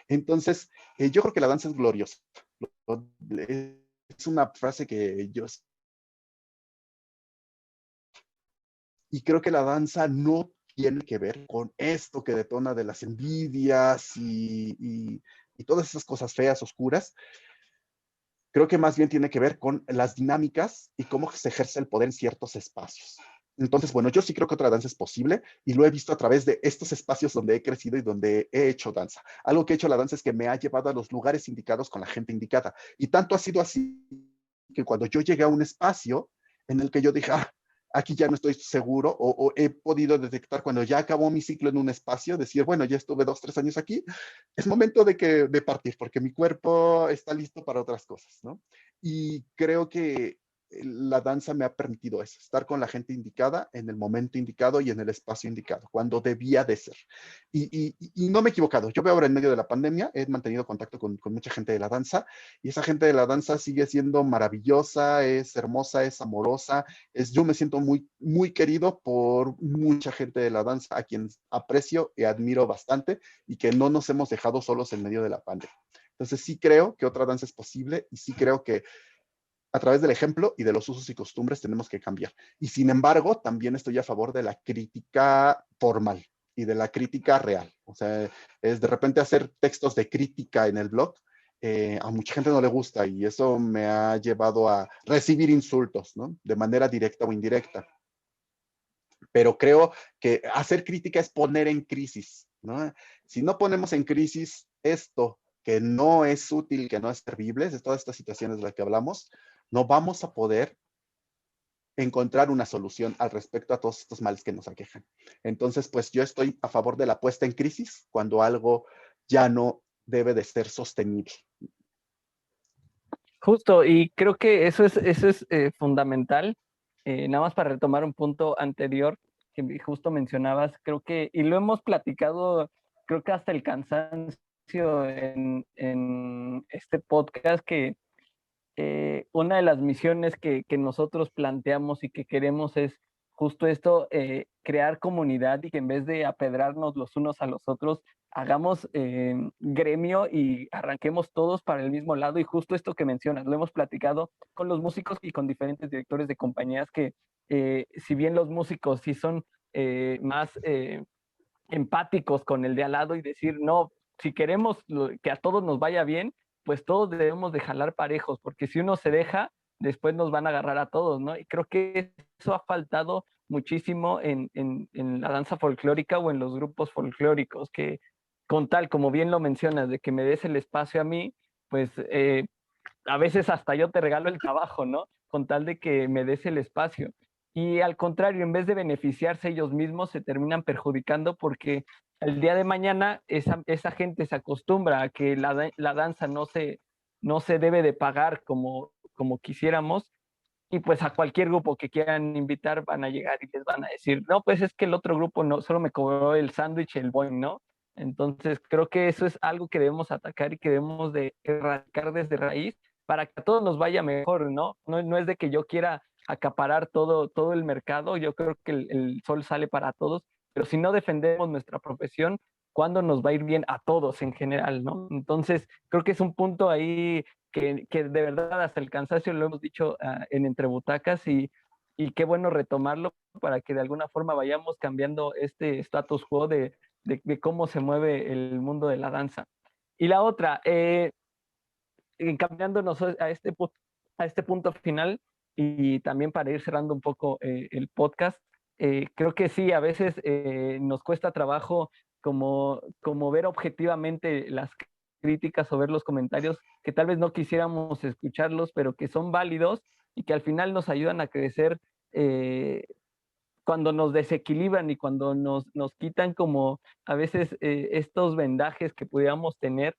[SPEAKER 3] Entonces, yo creo que la danza es gloriosa. Es una frase que yo... Y creo que la danza no tiene que ver con esto que detona de las envidias y todas esas cosas feas, oscuras. Creo que más bien tiene que ver con las dinámicas y cómo se ejerce el poder en ciertos espacios. Entonces, bueno, yo sí creo que otra danza es posible y lo he visto a través de estos espacios donde he crecido y donde he hecho danza. Algo que he hecho la danza es que me ha llevado a los lugares indicados con la gente indicada. Y tanto ha sido así que cuando yo llegué a un espacio en el que yo dije, aquí ya no estoy seguro, o he podido detectar cuando ya acabó mi ciclo en un espacio, decir, bueno, ya estuve 2, 3 años aquí, es momento de partir, porque mi cuerpo está listo para otras cosas, ¿no? Y creo que la danza me ha permitido eso, estar con la gente indicada en el momento indicado y en el espacio indicado, cuando debía de ser. Y no me he equivocado. Yo veo ahora en medio de la pandemia, he mantenido contacto con mucha gente de la danza y esa gente de la danza sigue siendo maravillosa, es hermosa, es amorosa. Yo me siento muy, muy querido por mucha gente de la danza a quien aprecio y admiro bastante y que no nos hemos dejado solos en medio de la pandemia. Entonces sí creo que otra danza es posible y sí creo que a través del ejemplo y de los usos y costumbres tenemos que cambiar. Y sin embargo, también estoy a favor de la crítica formal y de la crítica real. O sea, es de repente hacer textos de crítica en el blog. A mucha gente no le gusta y eso me ha llevado a recibir insultos, ¿no? De manera directa o indirecta. Pero creo que hacer crítica es poner en crisis, ¿no? Si no ponemos en crisis esto que no es útil, que no es servible, de todas estas situaciones de las que hablamos, no vamos a poder encontrar una solución al respecto a todos estos males que nos aquejan. Entonces, pues yo estoy a favor de la puesta en crisis cuando algo ya no debe de ser sostenible.
[SPEAKER 1] Justo, y creo que eso es fundamental. Nada más para retomar un punto anterior que justo mencionabas, creo que, y lo hemos platicado, creo que hasta el cansancio en este podcast, que una de las misiones que nosotros planteamos y que queremos es justo esto, crear comunidad y que en vez de apedrarnos los unos a los otros, hagamos gremio y arranquemos todos para el mismo lado. Y justo esto que mencionas, lo hemos platicado con los músicos y con diferentes directores de compañías que si bien los músicos sí son más empáticos con el de al lado y decir, no, si queremos que a todos nos vaya bien, pues todos debemos de jalar parejos, porque si uno se deja, después nos van a agarrar a todos, ¿no? Y creo que eso ha faltado muchísimo en la danza folclórica o en los grupos folclóricos, que con tal, como bien lo mencionas, de que me des el espacio a mí, pues a veces hasta yo te regalo el trabajo, ¿no? Con tal de que me des el espacio. Y al contrario, en vez de beneficiarse ellos mismos, se terminan perjudicando porque el día de mañana esa gente se acostumbra a que la danza no se debe de pagar como quisiéramos y pues a cualquier grupo que quieran invitar van a llegar y les van a decir, no, pues es que el otro grupo no, solo me cobró el sándwich, el boing, ¿no? Entonces creo que eso es algo que debemos atacar y que debemos de erradicar desde raíz para que a todos nos vaya mejor, ¿no? No es de que yo quiera acaparar todo el mercado, yo creo que el sol sale para todos, pero si no defendemos nuestra profesión, ¿cuándo nos va a ir bien a todos en general, ¿no? Entonces creo que es un punto ahí que de verdad hasta el cansancio lo hemos dicho en Entre Butacas y qué bueno retomarlo para que de alguna forma vayamos cambiando este status quo de cómo se mueve el mundo de la danza. Y la otra, cambiándonos a este punto final y también para ir cerrando un poco el podcast, creo que sí, a veces nos cuesta trabajo como ver objetivamente las críticas o ver los comentarios que tal vez no quisiéramos escucharlos, pero que son válidos y que al final nos ayudan a crecer cuando nos desequilibran y cuando nos quitan como a veces estos vendajes que pudiéramos tener,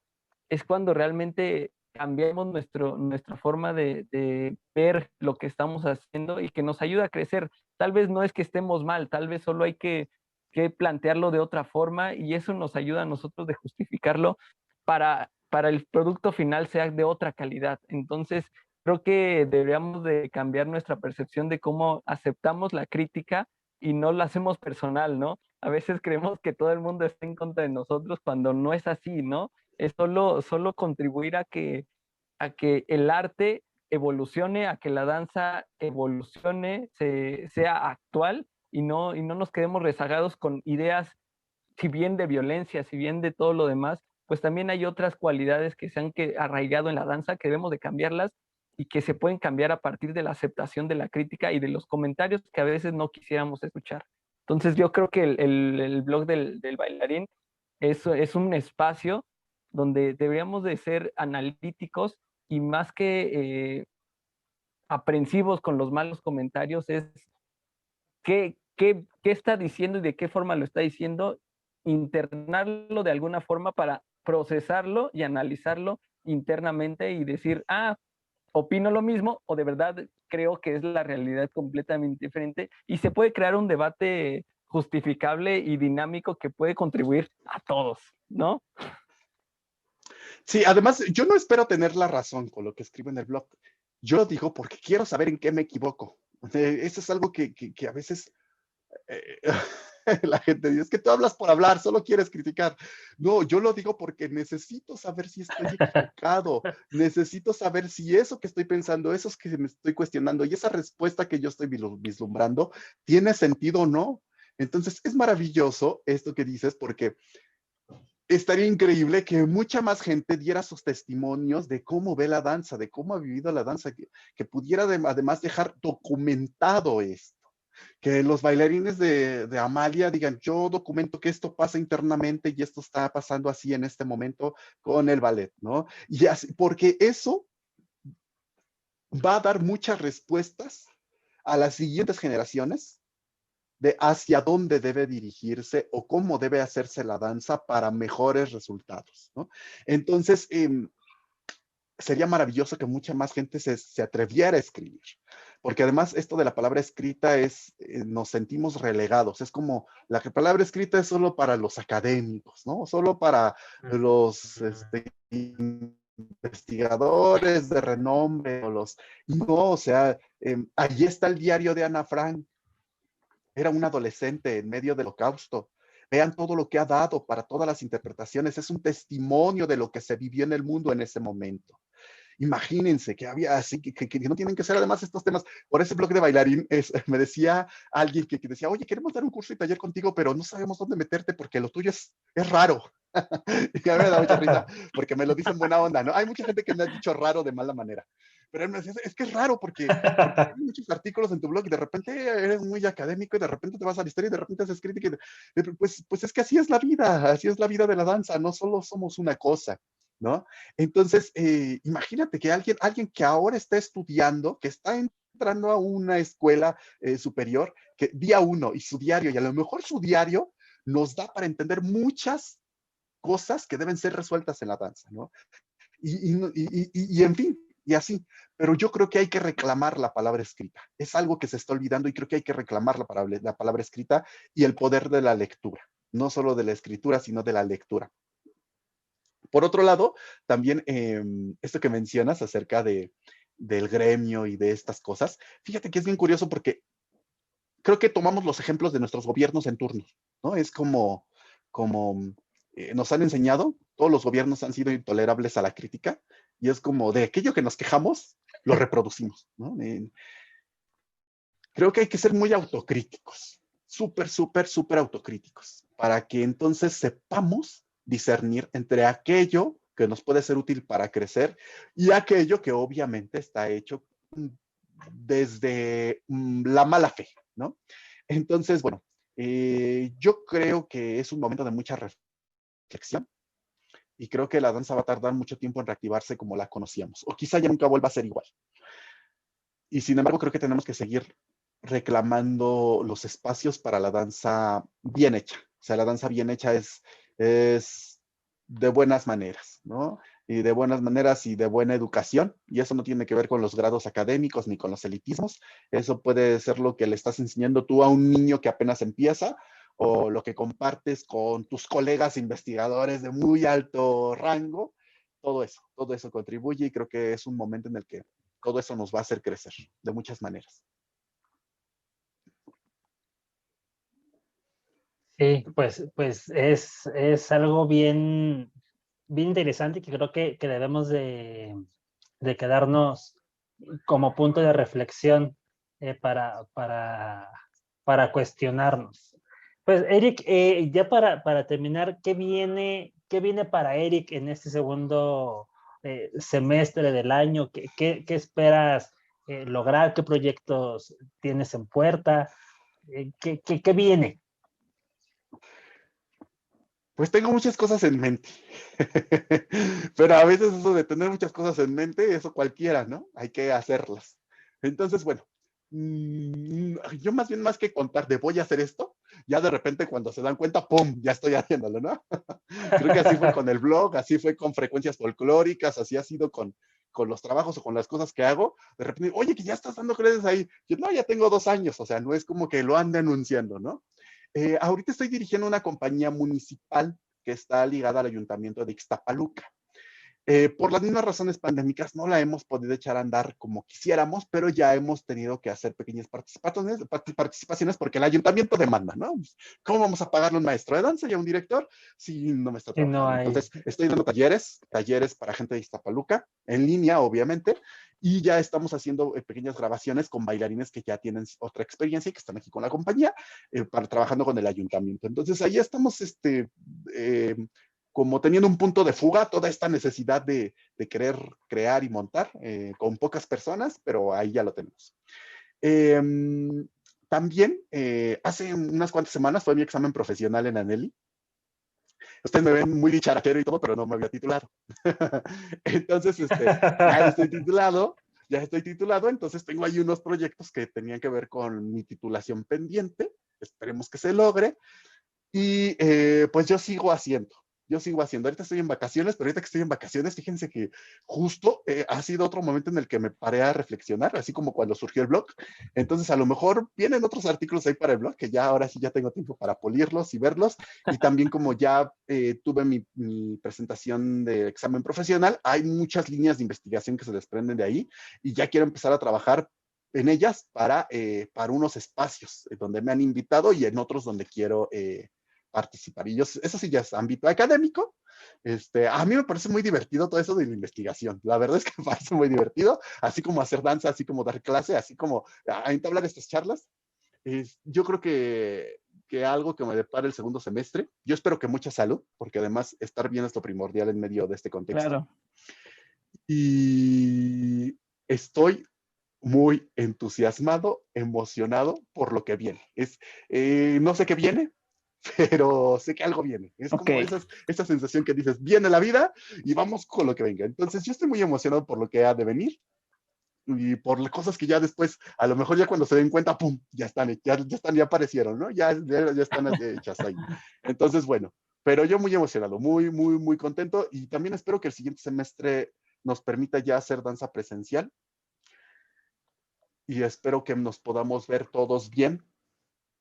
[SPEAKER 1] es cuando realmente cambiamos nuestra forma de ver lo que estamos haciendo y que nos ayuda a crecer. Tal vez no es que estemos mal, tal vez solo hay que plantearlo de otra forma y eso nos ayuda a nosotros de justificarlo para el producto final sea de otra calidad. Entonces, creo que deberíamos de cambiar nuestra percepción de cómo aceptamos la crítica y no la hacemos personal, ¿no? A veces creemos que todo el mundo está en contra de nosotros cuando no es así, ¿no? Es solo contribuir a que el arte evolucione, a que la danza evolucione, sea actual y no nos quedemos rezagados con ideas, si bien de violencia, si bien de todo lo demás, pues también hay otras cualidades que se han arraigado en la danza que debemos de cambiarlas y que se pueden cambiar a partir de la aceptación de la crítica y de los comentarios que a veces no quisiéramos escuchar. Entonces yo creo que el blog del bailarín es un espacio donde deberíamos de ser analíticos y más que aprensivos con los malos comentarios, es qué está diciendo y de qué forma lo está diciendo, internarlo de alguna forma para procesarlo y analizarlo internamente y decir, opino lo mismo o de verdad creo que es la realidad completamente diferente y se puede crear un debate justificable y dinámico que puede contribuir a todos, ¿no?
[SPEAKER 3] Sí, además, yo no espero tener la razón con lo que escribo en el blog. Yo lo digo porque quiero saber en qué me equivoco. Eso es algo que a veces eh, la gente dice, es que tú hablas por hablar, solo quieres criticar. No, yo lo digo porque necesito saber si estoy equivocado, necesito saber si eso que estoy pensando, eso que me estoy cuestionando y esa respuesta que yo estoy vislumbrando, tiene sentido o no. Entonces, es maravilloso esto que dices porque estaría increíble que mucha más gente diera sus testimonios de cómo ve la danza, de cómo ha vivido la danza, que pudiera además dejar documentado esto. Que los bailarines de Amalia digan, yo documento que esto pasa internamente y esto está pasando así en este momento con el ballet, ¿no? Y así, porque eso va a dar muchas respuestas a las siguientes generaciones de hacia dónde debe dirigirse o cómo debe hacerse la danza para mejores resultados, ¿no? Entonces, sería maravilloso que mucha más gente se atreviera a escribir, porque además esto de la palabra escrita es, nos sentimos relegados, es como la palabra escrita es solo para los académicos, ¿no? Solo para los investigadores de renombre, no, o sea, allí está el diario de Ana Frank, era un adolescente en medio del Holocausto. Vean todo lo que ha dado para todas las interpretaciones. Es un testimonio de lo que se vivió en el mundo en ese momento. Imagínense que había así, que no tienen que ser además estos temas. Por ese blog de bailarín, me decía alguien que decía, oye, queremos dar un curso y taller contigo, pero no sabemos dónde meterte porque lo tuyo es raro. Y a mí me da mucha risa porque me lo dicen buena onda, ¿no? Hay mucha gente que me ha dicho raro de mala manera. Pero él me decía, es que es raro porque hay muchos artículos en tu blog y de repente eres muy académico y de repente te vas a la historia y de repente haces crítica. Pues es que así es la vida de la danza, no solo somos una cosa, ¿no? Entonces, imagínate que alguien que ahora está estudiando, que está entrando a una escuela superior, que día uno y su diario, y a lo mejor su diario nos da para entender muchas cosas que deben ser resueltas en la danza, ¿no? Y en fin, y así. Pero yo creo que hay que reclamar la palabra escrita. Es algo que se está olvidando y creo que hay que reclamar la palabra escrita y el poder de la lectura. No solo de la escritura, sino de la lectura. Por otro lado, también esto que mencionas acerca del gremio y de estas cosas, fíjate que es bien curioso porque creo que tomamos los ejemplos de nuestros gobiernos en turno, ¿no? Es como nos han enseñado, todos los gobiernos han sido intolerables a la crítica y es como de aquello que nos quejamos, lo reproducimos, ¿no? Creo que hay que ser muy autocríticos, súper, súper, súper autocríticos, para que entonces sepamos discernir entre aquello que nos puede ser útil para crecer y aquello que obviamente está hecho desde la mala fe, ¿no? Entonces, bueno, yo creo que es un momento de mucha reflexión y creo que la danza va a tardar mucho tiempo en reactivarse como la conocíamos, o quizá ya nunca vuelva a ser igual. Y sin embargo, creo que tenemos que seguir reclamando los espacios para la danza bien hecha. O sea, la danza bien hecha es de buenas maneras, ¿no? Y de buenas maneras y de buena educación. Y eso no tiene que ver con los grados académicos ni con los elitismos. Eso puede ser lo que le estás enseñando tú a un niño que apenas empieza o lo que compartes con tus colegas investigadores de muy alto rango. Todo eso contribuye y creo que es un momento en el que todo eso nos va a hacer crecer de muchas maneras.
[SPEAKER 2] Sí, pues es algo bien interesante que creo que debemos de quedarnos como punto de reflexión para cuestionarnos. Pues Eric, ya para terminar, qué viene para Eric en este segundo semestre del año? ¿Qué esperas lograr? ¿Qué proyectos tienes en puerta? ¿Qué viene?
[SPEAKER 3] Pues tengo muchas cosas en mente, pero a veces eso de tener muchas cosas en mente, eso cualquiera, ¿no? Hay que hacerlas. Entonces, bueno, yo más bien más que contar de voy a hacer esto, ya de repente cuando se dan cuenta, ¡pum!, ya estoy haciéndolo, ¿no? Creo que así fue con el blog, así fue con frecuencias folclóricas, así ha sido con los trabajos o con las cosas que hago. De repente, oye, que ya estás dando clases ahí. Yo, no, ya tengo 2 años, o sea, no es como que lo ande anunciando, ¿no? Ahorita estoy dirigiendo una compañía municipal que está ligada al ayuntamiento de Ixtapaluca. Por las mismas razones pandémicas no la hemos podido echar a andar como quisiéramos, pero ya hemos tenido que hacer pequeñas participaciones porque el ayuntamiento demanda, ¿no? ¿Cómo vamos a pagarle a un maestro de danza y a un director si no me está
[SPEAKER 2] Si no
[SPEAKER 3] trabajando?
[SPEAKER 2] hay...
[SPEAKER 3] Entonces, estoy dando talleres para gente de Iztapaluca, en línea, obviamente, y ya estamos haciendo pequeñas grabaciones con bailarines que ya tienen otra experiencia y que están aquí con la compañía, trabajando con el ayuntamiento. Entonces, ahí estamos, como teniendo un punto de fuga, toda esta necesidad de querer crear y montar con pocas personas, pero ahí ya lo tenemos. Eh, También, hace unas cuantas semanas fue mi examen profesional en Aneli. Ustedes me ven muy dicharachero y todo, pero no me había titulado. Entonces, ya estoy titulado, entonces tengo ahí unos proyectos que tenían que ver con mi titulación pendiente, esperemos que se logre, y pues yo sigo haciendo. Ahorita estoy en vacaciones, pero ahorita que estoy en vacaciones, fíjense que justo ha sido otro momento en el que me paré a reflexionar, así como cuando surgió el blog. Entonces, a lo mejor vienen otros artículos ahí para el blog, que ya ahora sí ya tengo tiempo para pulirlos y verlos. Y también como ya tuve mi presentación de examen profesional, hay muchas líneas de investigación que se desprenden de ahí y ya quiero empezar a trabajar en ellas para unos espacios donde me han invitado y en otros donde quiero participar. Y eso sí ya es ámbito académico. A mí me parece muy divertido todo eso de la investigación. La verdad es que me parece muy divertido, así como hacer danza, así como dar clase, así como entablar estas charlas. Yo creo que algo que me depara el segundo semestre, yo espero que mucha salud, porque además estar bien es lo primordial en medio de este contexto.
[SPEAKER 1] Claro.
[SPEAKER 3] Y estoy muy entusiasmado, emocionado por lo que viene. No sé qué viene, pero sé que algo viene. Es como esa sensación que dices, viene la vida y vamos con lo que venga. Entonces yo estoy muy emocionado por lo que ha de venir y por las cosas que ya después, a lo mejor ya cuando se den cuenta, ¡pum!, ya están, ya aparecieron, ¿no? Ya están hechas ahí. Entonces, bueno, pero yo muy emocionado, muy, muy, muy contento y también espero que el siguiente semestre nos permita ya hacer danza presencial y espero que nos podamos ver todos bien,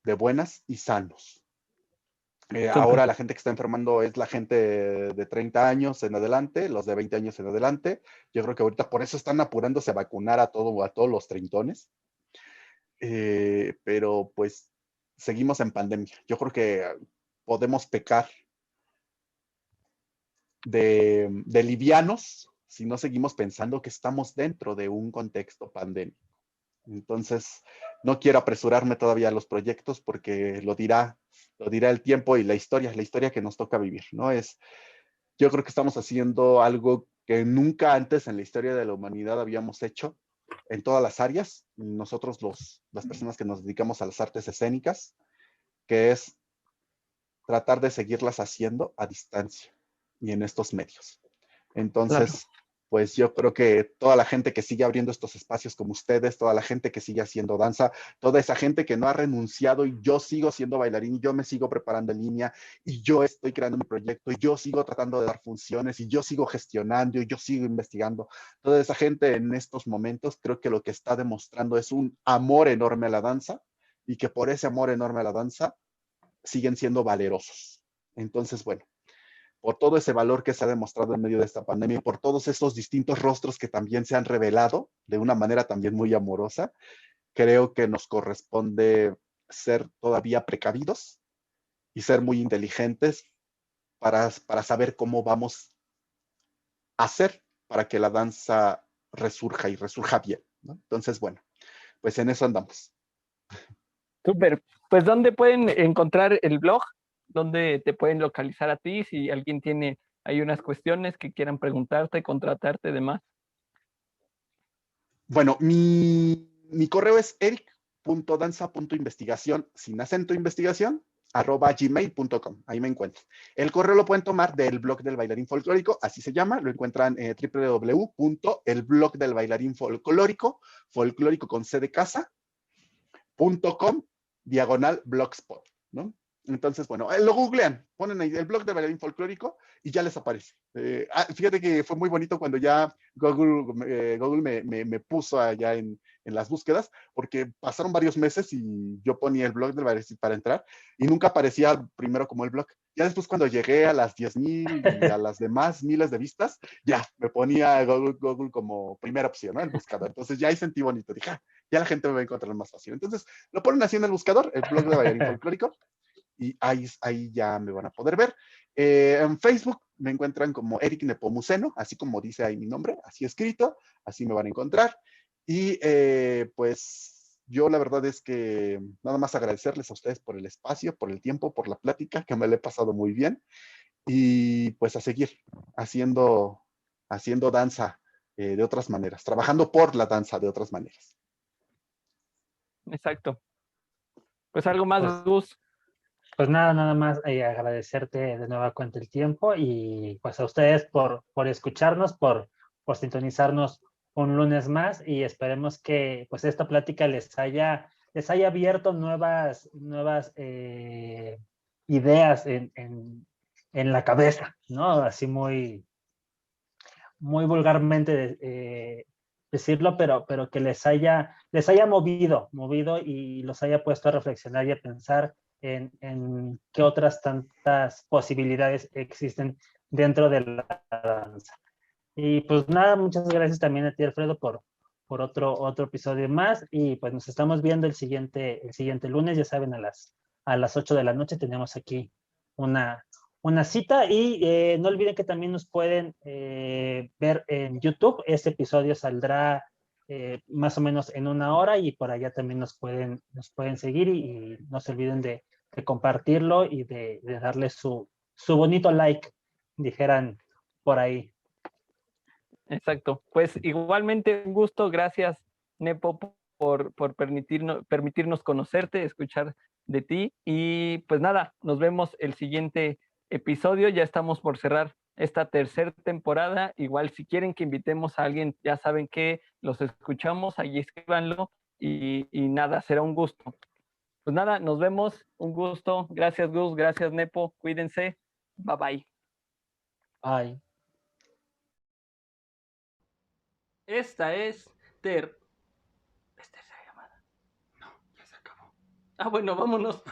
[SPEAKER 3] de buenas y sanos. Ahora la gente que está enfermando es la gente de 30 años en adelante, los de 20 años en adelante. Yo creo que ahorita por eso están apurándose a vacunar a todos los treintones. Pero pues seguimos en pandemia. Yo creo que podemos pecar de livianos si no seguimos pensando que estamos dentro de un contexto pandémico. Entonces, no quiero apresurarme todavía a los proyectos porque lo dirá el tiempo y la historia que nos toca vivir, ¿no? Yo creo que estamos haciendo algo que nunca antes en la historia de la humanidad habíamos hecho en todas las áreas, nosotros las personas que nos dedicamos a las artes escénicas, que es tratar de seguirlas haciendo a distancia y en estos medios. Entonces, claro, pues yo creo que toda la gente que sigue abriendo estos espacios como ustedes, toda la gente que sigue haciendo danza, toda esa gente que no ha renunciado y yo sigo siendo bailarín y yo me sigo preparando en línea y yo estoy creando mi proyecto y yo sigo tratando de dar funciones y yo sigo gestionando y yo sigo investigando. Toda esa gente en estos momentos creo que lo que está demostrando es un amor enorme a la danza y que por ese amor enorme a la danza siguen siendo valerosos. Entonces, bueno, por todo ese valor que se ha demostrado en medio de esta pandemia y por todos esos distintos rostros que también se han revelado de una manera también muy amorosa, creo que nos corresponde ser todavía precavidos y ser muy inteligentes para saber cómo vamos a hacer para que la danza resurja y resurja bien, ¿no? Entonces, bueno, pues en eso andamos.
[SPEAKER 1] Súper. Pues, ¿dónde pueden encontrar el blog? ¿Dónde te pueden localizar a ti? Si alguien tiene ahí unas cuestiones que quieran preguntarte, contratarte, demás.
[SPEAKER 3] Bueno, mi correo es eric.danza.investigación, sin acento investigación, @gmail.com. Ahí me encuentran. El correo lo pueden tomar del blog del bailarín folclórico, así se llama. Lo encuentran en www.elblogdelbailarinfolclórico, folclórico con C de casa, .com/blogspot, ¿no? Entonces, bueno, lo googlean, ponen ahí el blog de bailarín folclórico y ya les aparece. Fíjate que fue muy bonito cuando ya Google me puso allá en las búsquedas, porque pasaron varios meses y yo ponía el blog del bailarín para entrar y nunca aparecía primero como el blog. Ya después cuando llegué a las 10,000 y a las demás miles de vistas, ya me ponía Google como primera opción, ¿no? El buscador. Entonces ya ahí sentí bonito, dije, ya la gente me va a encontrar más fácil. Entonces lo ponen así en el buscador, el blog de bailarín folclórico, y ahí ya me van a poder ver. En Facebook me encuentran como Eric Nepomuceno, así como dice ahí mi nombre, así escrito, así me van a encontrar. Y pues yo la verdad es que nada más agradecerles a ustedes por el espacio, por el tiempo, por la plática, que me la he pasado muy bien. Y pues a seguir haciendo danza de otras maneras, trabajando por la danza de otras maneras.
[SPEAKER 1] Exacto. Pues algo más, Gus.
[SPEAKER 2] Pues nada más agradecerte de nueva cuenta el tiempo y pues a ustedes por escucharnos, por sintonizarnos un lunes más y esperemos que pues esta plática les haya abierto nuevas ideas en la cabeza, ¿no? Así muy vulgarmente decirlo, pero que les haya movido y los haya puesto a reflexionar y a pensar en qué otras tantas posibilidades existen dentro de la danza. Y pues nada, muchas gracias también a ti, Alfredo, por otro episodio más. Y pues nos estamos viendo el siguiente lunes, ya saben, a las 8 de la noche tenemos aquí una cita. Y no olviden que también nos pueden ver en YouTube. Este episodio saldrá más o menos en 1 hora y por allá también nos pueden seguir y no se olviden de compartirlo y de darle su bonito like, dijeran por ahí.
[SPEAKER 1] Exacto. Pues igualmente un gusto. Gracias, Nepo, por permitirnos conocerte, escuchar de ti. Y pues nada, nos vemos el siguiente episodio. Ya estamos por cerrar esta tercera temporada. Igual si quieren que invitemos a alguien, ya saben que los escuchamos, ahí escríbanlo y nada, será un gusto. Pues nada, nos vemos, un gusto. Gracias, Gus, gracias, Nepo. Cuídense. Bye bye.
[SPEAKER 2] Bye.
[SPEAKER 4] Esta es ¿Es tercera llamada?
[SPEAKER 5] No, ya se acabó.
[SPEAKER 4] Ah, bueno, vámonos.